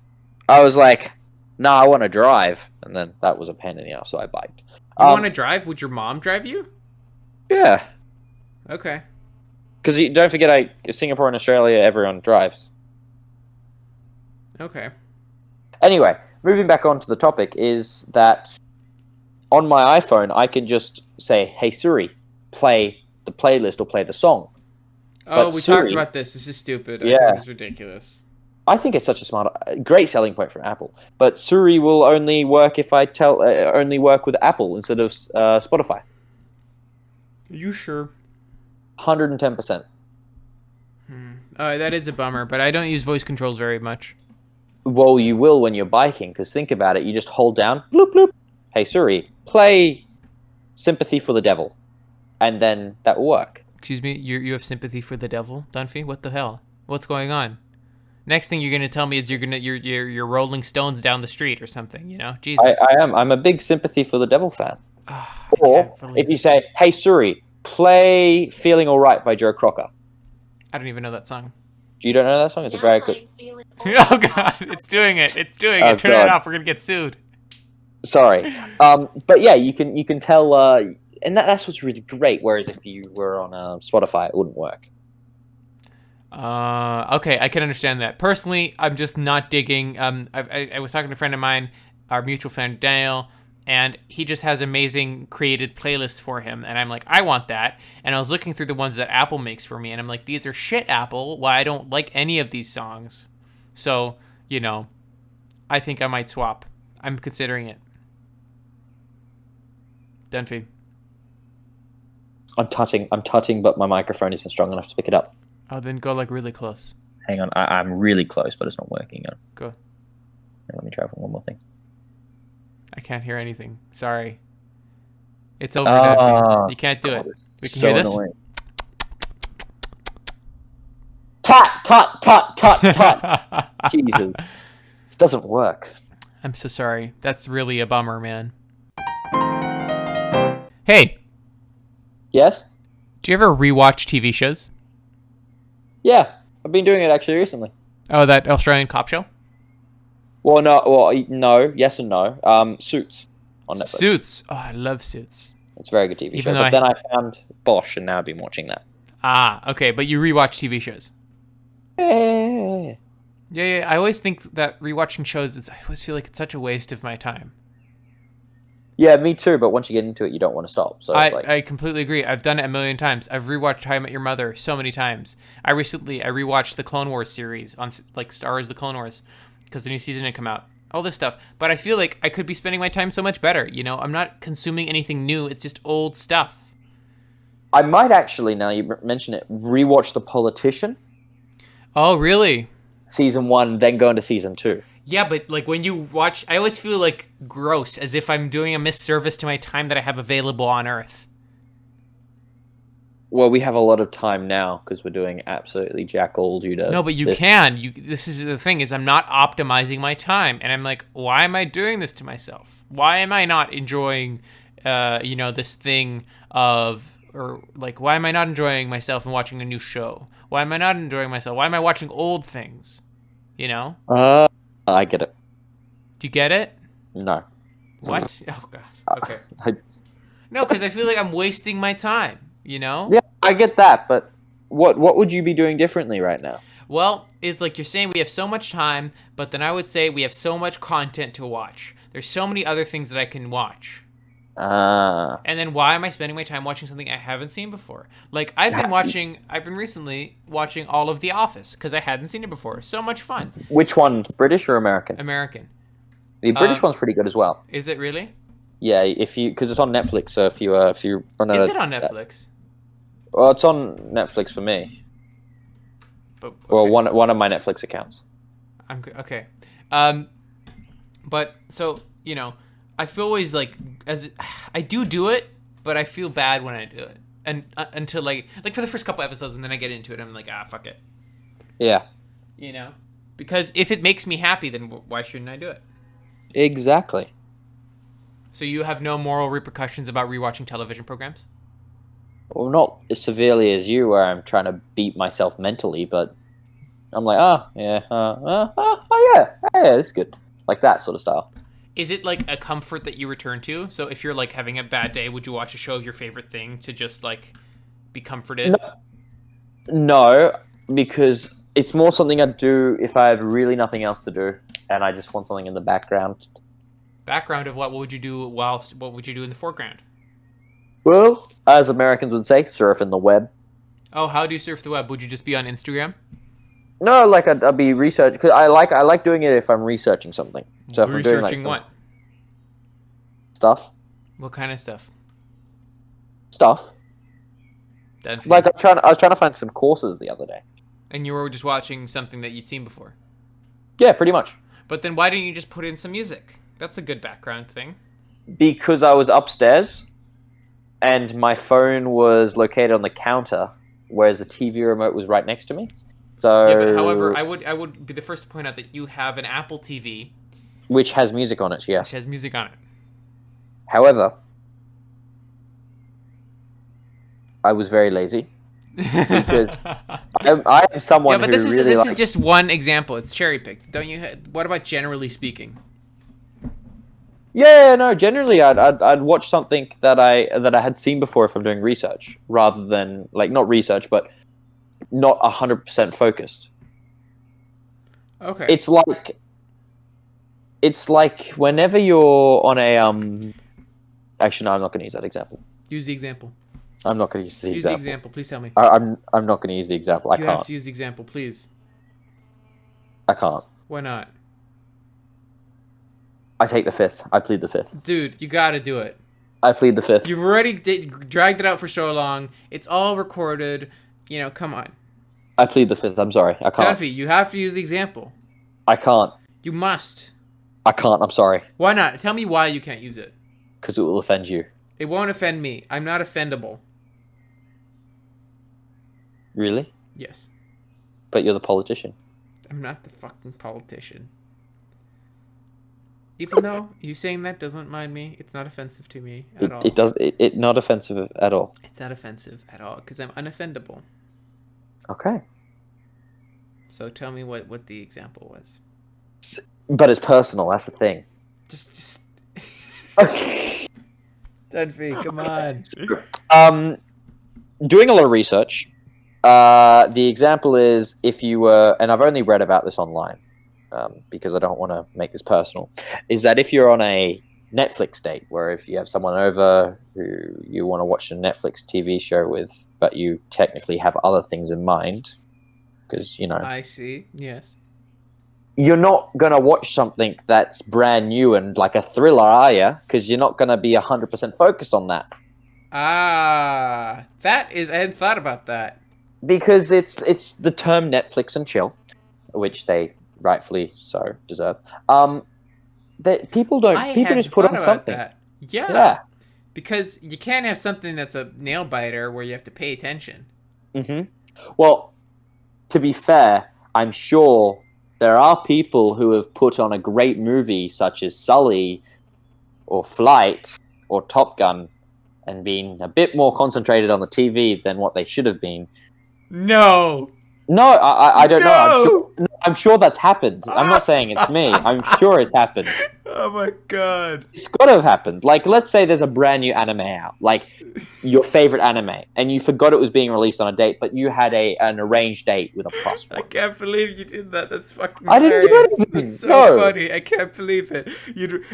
Speaker 2: I was like, nah, I want to drive. And then that was a pain in the ass, so I biked.
Speaker 1: You want to drive? Would your mom drive you?
Speaker 2: Yeah.
Speaker 1: Okay.
Speaker 2: Because don't forget, Singapore and Australia, everyone drives.
Speaker 1: Okay.
Speaker 2: Anyway, moving back on to the topic is that on my iPhone, I can just say, hey, Siri, play the playlist or play the song.
Speaker 1: Oh,
Speaker 2: But
Speaker 1: we
Speaker 2: Siri,
Speaker 1: talked about this. This is stupid.
Speaker 2: Yeah.
Speaker 1: I think it's ridiculous.
Speaker 2: I think it's such a great selling point from Apple. But Siri will only work if I only work with Apple instead of Spotify.
Speaker 1: Are you sure?
Speaker 2: 110%.
Speaker 1: That is a bummer, but I don't use voice controls very much.
Speaker 2: Well, you will when you're biking, because think about it. You just hold down, bloop, bloop. Hey, Siri, play Sympathy for the Devil. And then that will work.
Speaker 1: Excuse me, you have sympathy for the devil, Dunphy? What the hell? What's going on? Next thing you're gonna tell me is you're Rolling Stones down the street or something, you know? Jesus.
Speaker 2: I am. I'm a big Sympathy for the Devil fan.
Speaker 1: Oh,
Speaker 2: Or if you say, hey, Siri, play Feeling Alright by Joe Crocker.
Speaker 1: I don't even know that song.
Speaker 2: You don't know that song? It's a very good...
Speaker 1: Oh, God. It's doing it. It's doing it. Turn it off. We're going to get sued.
Speaker 2: Sorry. But yeah, you can tell... and that's what's really great, whereas if you were on Spotify, it wouldn't work.
Speaker 1: Okay, I can understand that. Personally, I'm just not digging... I was talking to a friend of mine, our mutual friend, Daniel, and he just has amazing created playlists for him, and I'm like, I want that. And I was looking through the ones that Apple makes for me, and I'm like, these are shit, Apple. Why I don't like any of these songs. So, you know, I think I might swap. I'm considering it. Dunphy.
Speaker 2: I'm tutting, but my microphone isn't strong enough to pick it up.
Speaker 1: Oh, then go like really close.
Speaker 2: Hang on, I'm really close, but it's not working.
Speaker 1: Go.
Speaker 2: Let me try one more thing.
Speaker 1: I can't hear anything. Sorry. It's over, Dunphy. You can't do it. We can hear this.
Speaker 2: Annoying. Tut. Jesus. It doesn't work.
Speaker 1: I'm so sorry. That's really a bummer, man. Hey.
Speaker 2: Yes?
Speaker 1: Do you ever rewatch TV shows?
Speaker 2: Yeah. I've been doing it actually recently.
Speaker 1: Oh, that Australian cop show?
Speaker 2: Well, no. Yes and no. Suits on Netflix.
Speaker 1: Suits. Oh, I love Suits.
Speaker 2: It's a very good TV show. But then I found Bosch, and now I've been watching that.
Speaker 1: Ah, okay. But you rewatch TV shows? Yeah. I always think that rewatching shows, I always feel like it's such a waste of my time.
Speaker 2: Yeah, me too. But once you get into it, you don't want to stop. So
Speaker 1: I completely agree. I've done it a million times. I've rewatched How I Met Your Mother so many times. I rewatched the Clone Wars series on Star Wars: The Clone Wars because the new season had come out, all this stuff. But I feel like I could be spending my time so much better. You know, I'm not consuming anything new. It's just old stuff.
Speaker 2: I might actually, now you mention it, rewatch The Politician.
Speaker 1: Oh, really?
Speaker 2: Season 1, then go into season 2.
Speaker 1: Yeah, but like when you watch, I always feel like gross, as if I'm doing a misservice to my time that I have available on Earth.
Speaker 2: Well, we have a lot of time now because we're doing absolutely jack all due to...
Speaker 1: No, but you can. This is the thing, is I'm not optimizing my time. And I'm like, why am I doing this to myself? Why am I not enjoying, this thing of... Or, like, why am I not enjoying myself and watching a new show? Why am I not enjoying myself? Why am I watching old things? You know?
Speaker 2: I get it.
Speaker 1: Do you get it?
Speaker 2: No.
Speaker 1: What? Oh, God. Okay. No, because I feel like I'm wasting my time, you know?
Speaker 2: Yeah, I get that, but what would you be doing differently right now?
Speaker 1: Well, it's like you're saying we have so much time, but then I would say we have so much content to watch. There's so many other things that I can watch. And then why am I spending my time watching something I haven't seen before? Like, I've been recently watching all of The Office, because I hadn't seen it before. So much fun.
Speaker 2: Which one, British or American?
Speaker 1: American.
Speaker 2: The British one's pretty good as well.
Speaker 1: Is it really?
Speaker 2: Yeah, because it's on Netflix, so if you
Speaker 1: Is it on Netflix?
Speaker 2: Well, it's on Netflix for me.
Speaker 1: But, okay.
Speaker 2: Well, one of my Netflix accounts.
Speaker 1: Okay. But so, you know, I feel always like I do it, but I feel bad when I do it, and until like for the first couple episodes, and then I get into it, I'm like, fuck it.
Speaker 2: Yeah.
Speaker 1: You know, because if it makes me happy, then why shouldn't I do it?
Speaker 2: Exactly.
Speaker 1: So you have no moral repercussions about rewatching television programs?
Speaker 2: Well, not as severely as you, where I'm trying to beat myself mentally, but I'm like, yeah, it's good, like that sort of style.
Speaker 1: Is it like a comfort that you return to? So if you're like having a bad day, would you watch a show of your favorite thing to just like be comforted?
Speaker 2: No, because it's more something I do if I have really nothing else to do and I just want something in the background.
Speaker 1: Background of what? What would you do what would you do in the foreground?
Speaker 2: Well, as Americans would say, surfing the web.
Speaker 1: Oh, how do you surf the web? Would you just be on Instagram?
Speaker 2: No, like I'd be researching, because I like doing it if I'm researching something. So if I'm doing
Speaker 1: researching what?
Speaker 2: Stuff.
Speaker 1: What kind of stuff?
Speaker 2: Stuff. Like I was trying to find some courses the other day.
Speaker 1: And you were just watching something that you'd seen before.
Speaker 2: Yeah, pretty much.
Speaker 1: But then why didn't you just put in some music? That's a good background thing.
Speaker 2: Because I was upstairs, and my phone was located on the counter, whereas the TV remote was right next to me. So
Speaker 1: yeah, but however, I would be the first to point out that you have an Apple TV,
Speaker 2: which has music on it. Yes,
Speaker 1: which has music on it.
Speaker 2: However, I was very lazy because I am someone who
Speaker 1: this
Speaker 2: really
Speaker 1: is just one example. It's cherry picked. Don't you? What about generally speaking?
Speaker 2: Yeah, no. Generally, I'd watch something that I had seen before if I'm doing research, rather than like not research, but not 100% focused.
Speaker 1: Okay.
Speaker 2: It's like whenever you're on a Actually, no, I'm not going to use that example.
Speaker 1: Use the example.
Speaker 2: I'm not going to use the example.
Speaker 1: Use the example. Please tell me.
Speaker 2: I'm not going to use the example. I can't.
Speaker 1: You have to use the example, please.
Speaker 2: I can't.
Speaker 1: Why not?
Speaker 2: I take the fifth. I plead the fifth.
Speaker 1: Dude, you got to do it.
Speaker 2: I plead the fifth.
Speaker 1: You've already dragged it out for so long. It's all recorded. You know, come on.
Speaker 2: I plead the fifth. I'm sorry. I can't.
Speaker 1: Dunphy, you have to use the example.
Speaker 2: I can't.
Speaker 1: You must.
Speaker 2: I can't. I'm sorry.
Speaker 1: Why not? Tell me why you can't use it.
Speaker 2: Because it will offend you.
Speaker 1: It won't offend me. I'm not offendable.
Speaker 2: Really?
Speaker 1: Yes.
Speaker 2: But you're the politician.
Speaker 1: I'm not the fucking politician. Even though you saying that doesn't mind me, it's not offensive to me at all.
Speaker 2: It not offensive at all.
Speaker 1: It's not offensive at all because I'm unoffendable.
Speaker 2: Okay.
Speaker 1: So tell me what the example was.
Speaker 2: But it's personal. That's the thing.
Speaker 1: Just.
Speaker 2: Okay.
Speaker 1: Dunphy, come on.
Speaker 2: Doing a lot of research. The example is if you were, and I've only read about this online, because I don't want to make this personal, is that if you're on a Netflix date, where if you have someone over who you want to watch a Netflix TV show with, but you technically have other things in mind, because, you know.
Speaker 1: I see, yes.
Speaker 2: you're not gonna watch something that's brand new and like a thriller, are you? Because you're not gonna be 100% focused on that.
Speaker 1: That is, I hadn't thought about that.
Speaker 2: Because it's the term Netflix and chill, which they rightfully so deserve. That people
Speaker 1: I
Speaker 2: just
Speaker 1: hadn't
Speaker 2: put
Speaker 1: thought
Speaker 2: on
Speaker 1: about
Speaker 2: something.
Speaker 1: that. Yeah.
Speaker 2: Yeah.
Speaker 1: Because you can't have something that's a nail biter where you have to pay attention.
Speaker 2: Well, to be fair, I'm sure there are people who have put on a great movie such as Sully or Flight or Top Gun and been a bit more concentrated on the TV than what they should have been.
Speaker 1: No.
Speaker 2: No, I don't know.
Speaker 1: No!
Speaker 2: I'm sure that's happened. I'm not saying it's me. I'm sure it's happened.
Speaker 1: Oh my god.
Speaker 2: It's got to have happened. Like, let's say there's a brand new anime out, like your favorite anime, and you forgot it was being released on a date, but you had an arranged date with a plus
Speaker 1: I
Speaker 2: one.
Speaker 1: can't believe you did that. That's fucking
Speaker 2: I didn't do
Speaker 1: hilarious.
Speaker 2: anything.
Speaker 1: That's so
Speaker 2: No.
Speaker 1: funny. I can't believe it.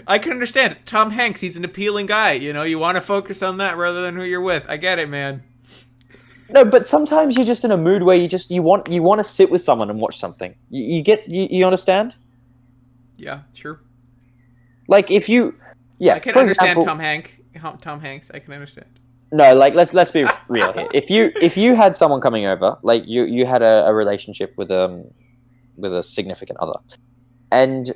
Speaker 1: I can understand it. Tom Hanks, he's an appealing guy. You know, you want to focus on that rather than who you're with. I get it, man.
Speaker 2: No, but sometimes you're just in a mood where you want to sit with someone and watch something. You understand?
Speaker 1: Yeah, sure.
Speaker 2: Like if you,
Speaker 1: I can
Speaker 2: for
Speaker 1: understand
Speaker 2: example,
Speaker 1: Tom Hanks. I can understand.
Speaker 2: No, like let's be real here. If you had someone coming over, like you had a relationship with a significant other, and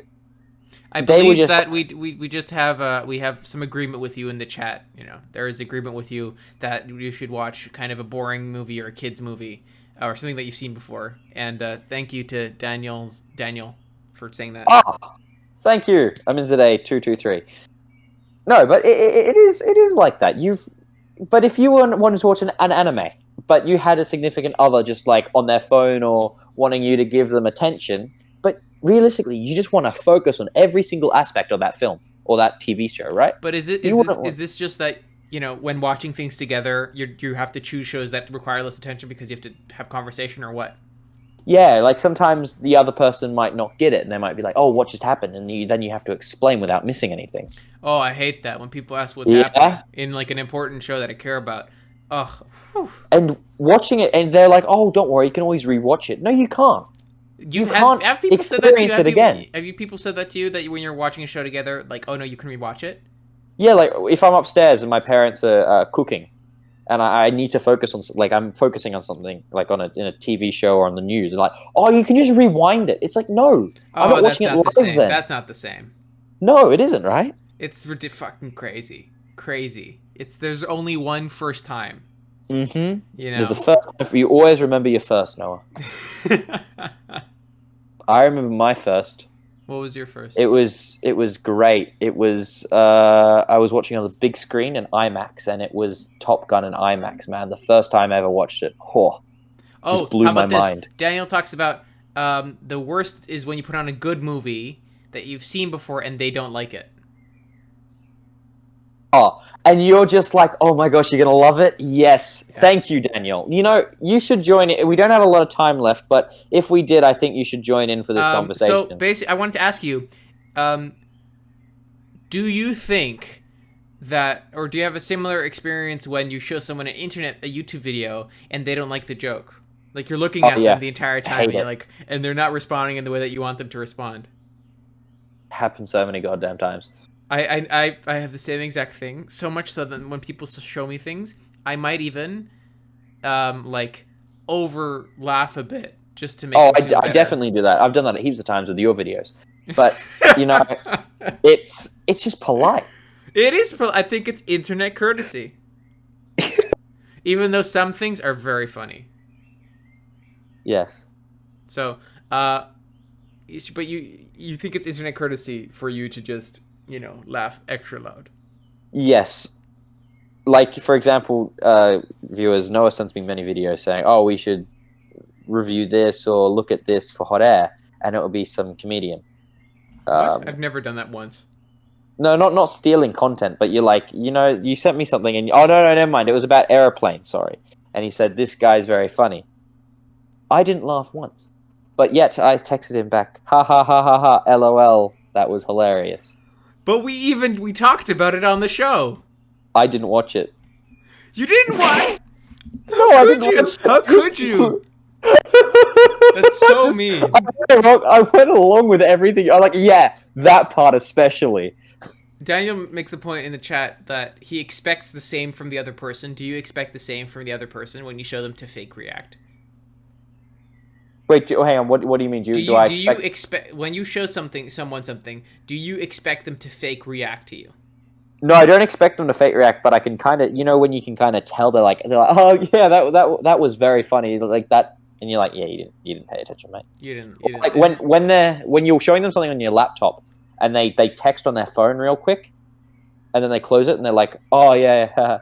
Speaker 1: I
Speaker 2: they were
Speaker 1: believe
Speaker 2: just
Speaker 1: that we just have we have some agreement with you in the chat. You know, there is agreement with you that you should watch kind of a boring movie or a kids movie or something that you've seen before. And thank you to Daniel for saying that.
Speaker 2: Thank you. I'm in today 223. No, but it is like that. But if you wanted to watch an anime, but you had a significant other just like on their phone or wanting you to give them attention, but realistically, you just want to focus on every single aspect of that film or that TV show, right?
Speaker 1: But is this just that, you know, when watching things together, you have to choose shows that require less attention because you have to have conversation, or what?
Speaker 2: Yeah, like sometimes the other person might not get it, and they might be like, "Oh, what just happened?" And then you have to explain without missing anything.
Speaker 1: Oh, I hate that when people ask what's happening in like an important show that I care about. Ugh. Whew.
Speaker 2: And watching it, and they're like, "Oh, don't worry, you can always rewatch it." No, you can't. You can't
Speaker 1: Have people said that to you?
Speaker 2: again.
Speaker 1: Have you people said that to you that when you're watching a show together, like, oh no, you can rewatch it?
Speaker 2: Yeah, like if I'm upstairs and my parents are cooking, and I need to focus on, like, I'm focusing on something, like in a TV show or on the news, and like, oh, you can just rewind it. It's like, no, I'm not watching it live then.
Speaker 1: That's not the same.
Speaker 2: No, it isn't, right?
Speaker 1: It's fucking crazy. There's only one first time.
Speaker 2: Mm-hmm.
Speaker 1: You know,
Speaker 2: there's a first. You always remember your first, Noah. I remember my first.
Speaker 1: What was your first?
Speaker 2: It was great. It was I was watching on the big screen in IMAX, and it was Top Gun in IMAX. Man, the first time I ever watched it, just blew
Speaker 1: how about
Speaker 2: my mind.
Speaker 1: Daniel talks about the worst is when you put on a good movie that you've seen before and they don't like it.
Speaker 2: Oh, and you're just like, oh my gosh, you're gonna love it. Yes, yeah. Thank you, Daniel. You know, you should join it. We don't have a lot of time left, but if we did, I think you should join in for this conversation.
Speaker 1: So basically, I wanted to ask you, do you think that, or do you have a similar experience when you show someone a YouTube video and they don't like the joke? Like you're looking at them the entire time, and you're like, and they're not responding in the way that you want them to respond.
Speaker 2: Happens so many goddamn times.
Speaker 1: I have the same exact thing. So much so that when people show me things, I might even like over laugh a bit just to make.
Speaker 2: Oh, I definitely do that. I've done that heaps of times with your videos. But you know, it's just polite.
Speaker 1: It is. I think it's internet courtesy. Even though some things are very funny.
Speaker 2: Yes.
Speaker 1: So, but you think it's internet courtesy for you to just, you know, laugh extra loud?
Speaker 2: Yes. Like, for example, viewers, Noah sends me many videos saying, oh, we should review this or look at this for Hot Air, and it will be some comedian.
Speaker 1: What? I've never done that once.
Speaker 2: No, not stealing content, but you're like, you know, you sent me something, and oh, no, never mind, it was about airplanes, sorry. And he said, this guy's very funny. I didn't laugh once. But yet, I texted him back, ha ha ha ha ha, LOL, that was hilarious.
Speaker 1: But we talked about it on the show.
Speaker 2: I didn't watch it.
Speaker 1: You didn't watch?
Speaker 2: No, I didn't watch it.
Speaker 1: How could you? That's so mean.
Speaker 2: I went along with everything. I'm like, yeah, that part especially.
Speaker 1: Daniel makes a point in the chat that he expects the same from the other person. Do you expect the same from the other person when you show them to fake react?
Speaker 2: Wait, hang on. What do you mean? Do I
Speaker 1: you expect when you show someone something? Do you expect them to fake react to you?
Speaker 2: No, I don't expect them to fake react, but I can kind of, when you can kind of tell they're like, oh yeah, that was very funny, like that, and you're like, yeah, you didn't pay attention, mate.
Speaker 1: You didn't.
Speaker 2: Like when you're showing them something on your laptop, and they text on their phone real quick, and then they close it, and they're like, oh yeah.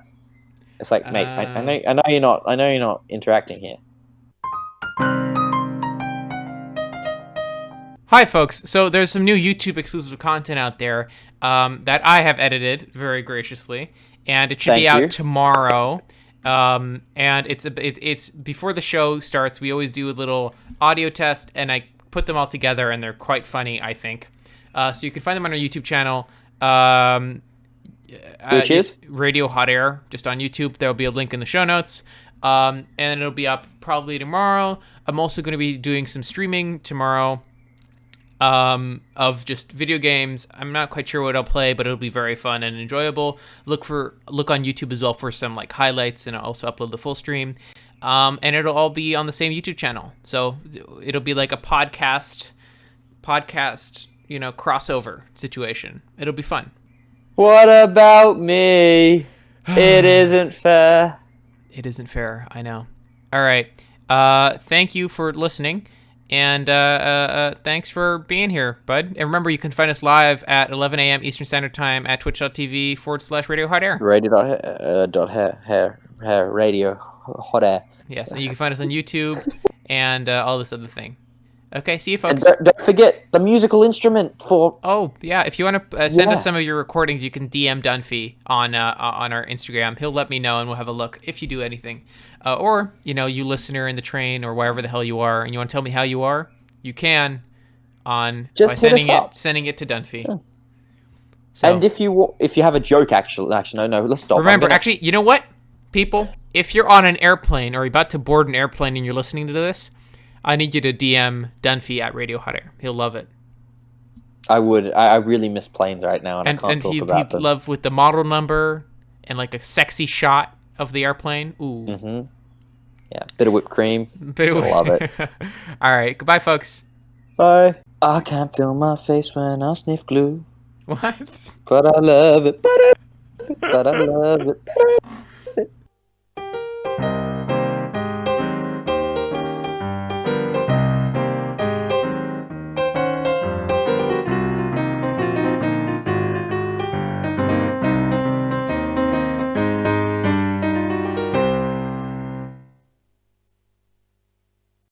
Speaker 2: It's like, mate, I know you're not interacting here.
Speaker 1: Hi, folks. So there's some new YouTube exclusive content out there that I have edited very graciously, and it should be out tomorrow. And it's before the show starts. We always do a little audio test, and I put them all together, and they're quite funny, I think. So you can find them on our YouTube channel.
Speaker 2: Which is
Speaker 1: Radio Hot Air, just on YouTube. There'll be a link in the show notes. And it'll be up probably tomorrow. I'm also going to be doing some streaming tomorrow. Of just video games. I'm not quite sure what I'll play, but it'll be very fun and enjoyable. Look on YouTube as well for some like highlights, and I'll also upload the full stream. And it'll all be on the same YouTube channel. So it'll be like a podcast, crossover situation. It'll be fun.
Speaker 2: What about me? It isn't fair.
Speaker 1: It isn't fair. I know. All right. Thank you for listening. And thanks for being here, bud. And remember, you can find us live at 11 a.m. Eastern Standard Time at twitch.tv/Radio Hot Air.
Speaker 2: Radio Hot Air.
Speaker 1: Yes, and you can find us on YouTube and all this other thing. Okay, see you, folks.
Speaker 2: And don't forget the musical instrument for...
Speaker 1: Oh, yeah, if you want to send us some of your recordings, you can DM Dunphy on our Instagram. He'll let me know, and we'll have a look if you do anything. Or, you listener in the train or wherever the hell you are, and you want to tell me how you are, you can by sending it to Dunphy. Yeah. So,
Speaker 2: and if you have a joke, actually, no, let's stop.
Speaker 1: Remember, actually, you know what, people? If you're on an airplane or about to board an airplane and you're listening to this, I need you to DM Dunphy at Radio Hot Air. He'll love it.
Speaker 2: I would. I really miss planes right now, and I can't talk about them.
Speaker 1: He'd love with the model number and like a sexy shot of the airplane. Ooh.
Speaker 2: Mm-hmm. Yeah, bit of whipped cream. I love it.
Speaker 1: All right, goodbye, folks.
Speaker 2: Bye. I can't feel my face when I sniff glue.
Speaker 1: What?
Speaker 2: But I love it. But I love it.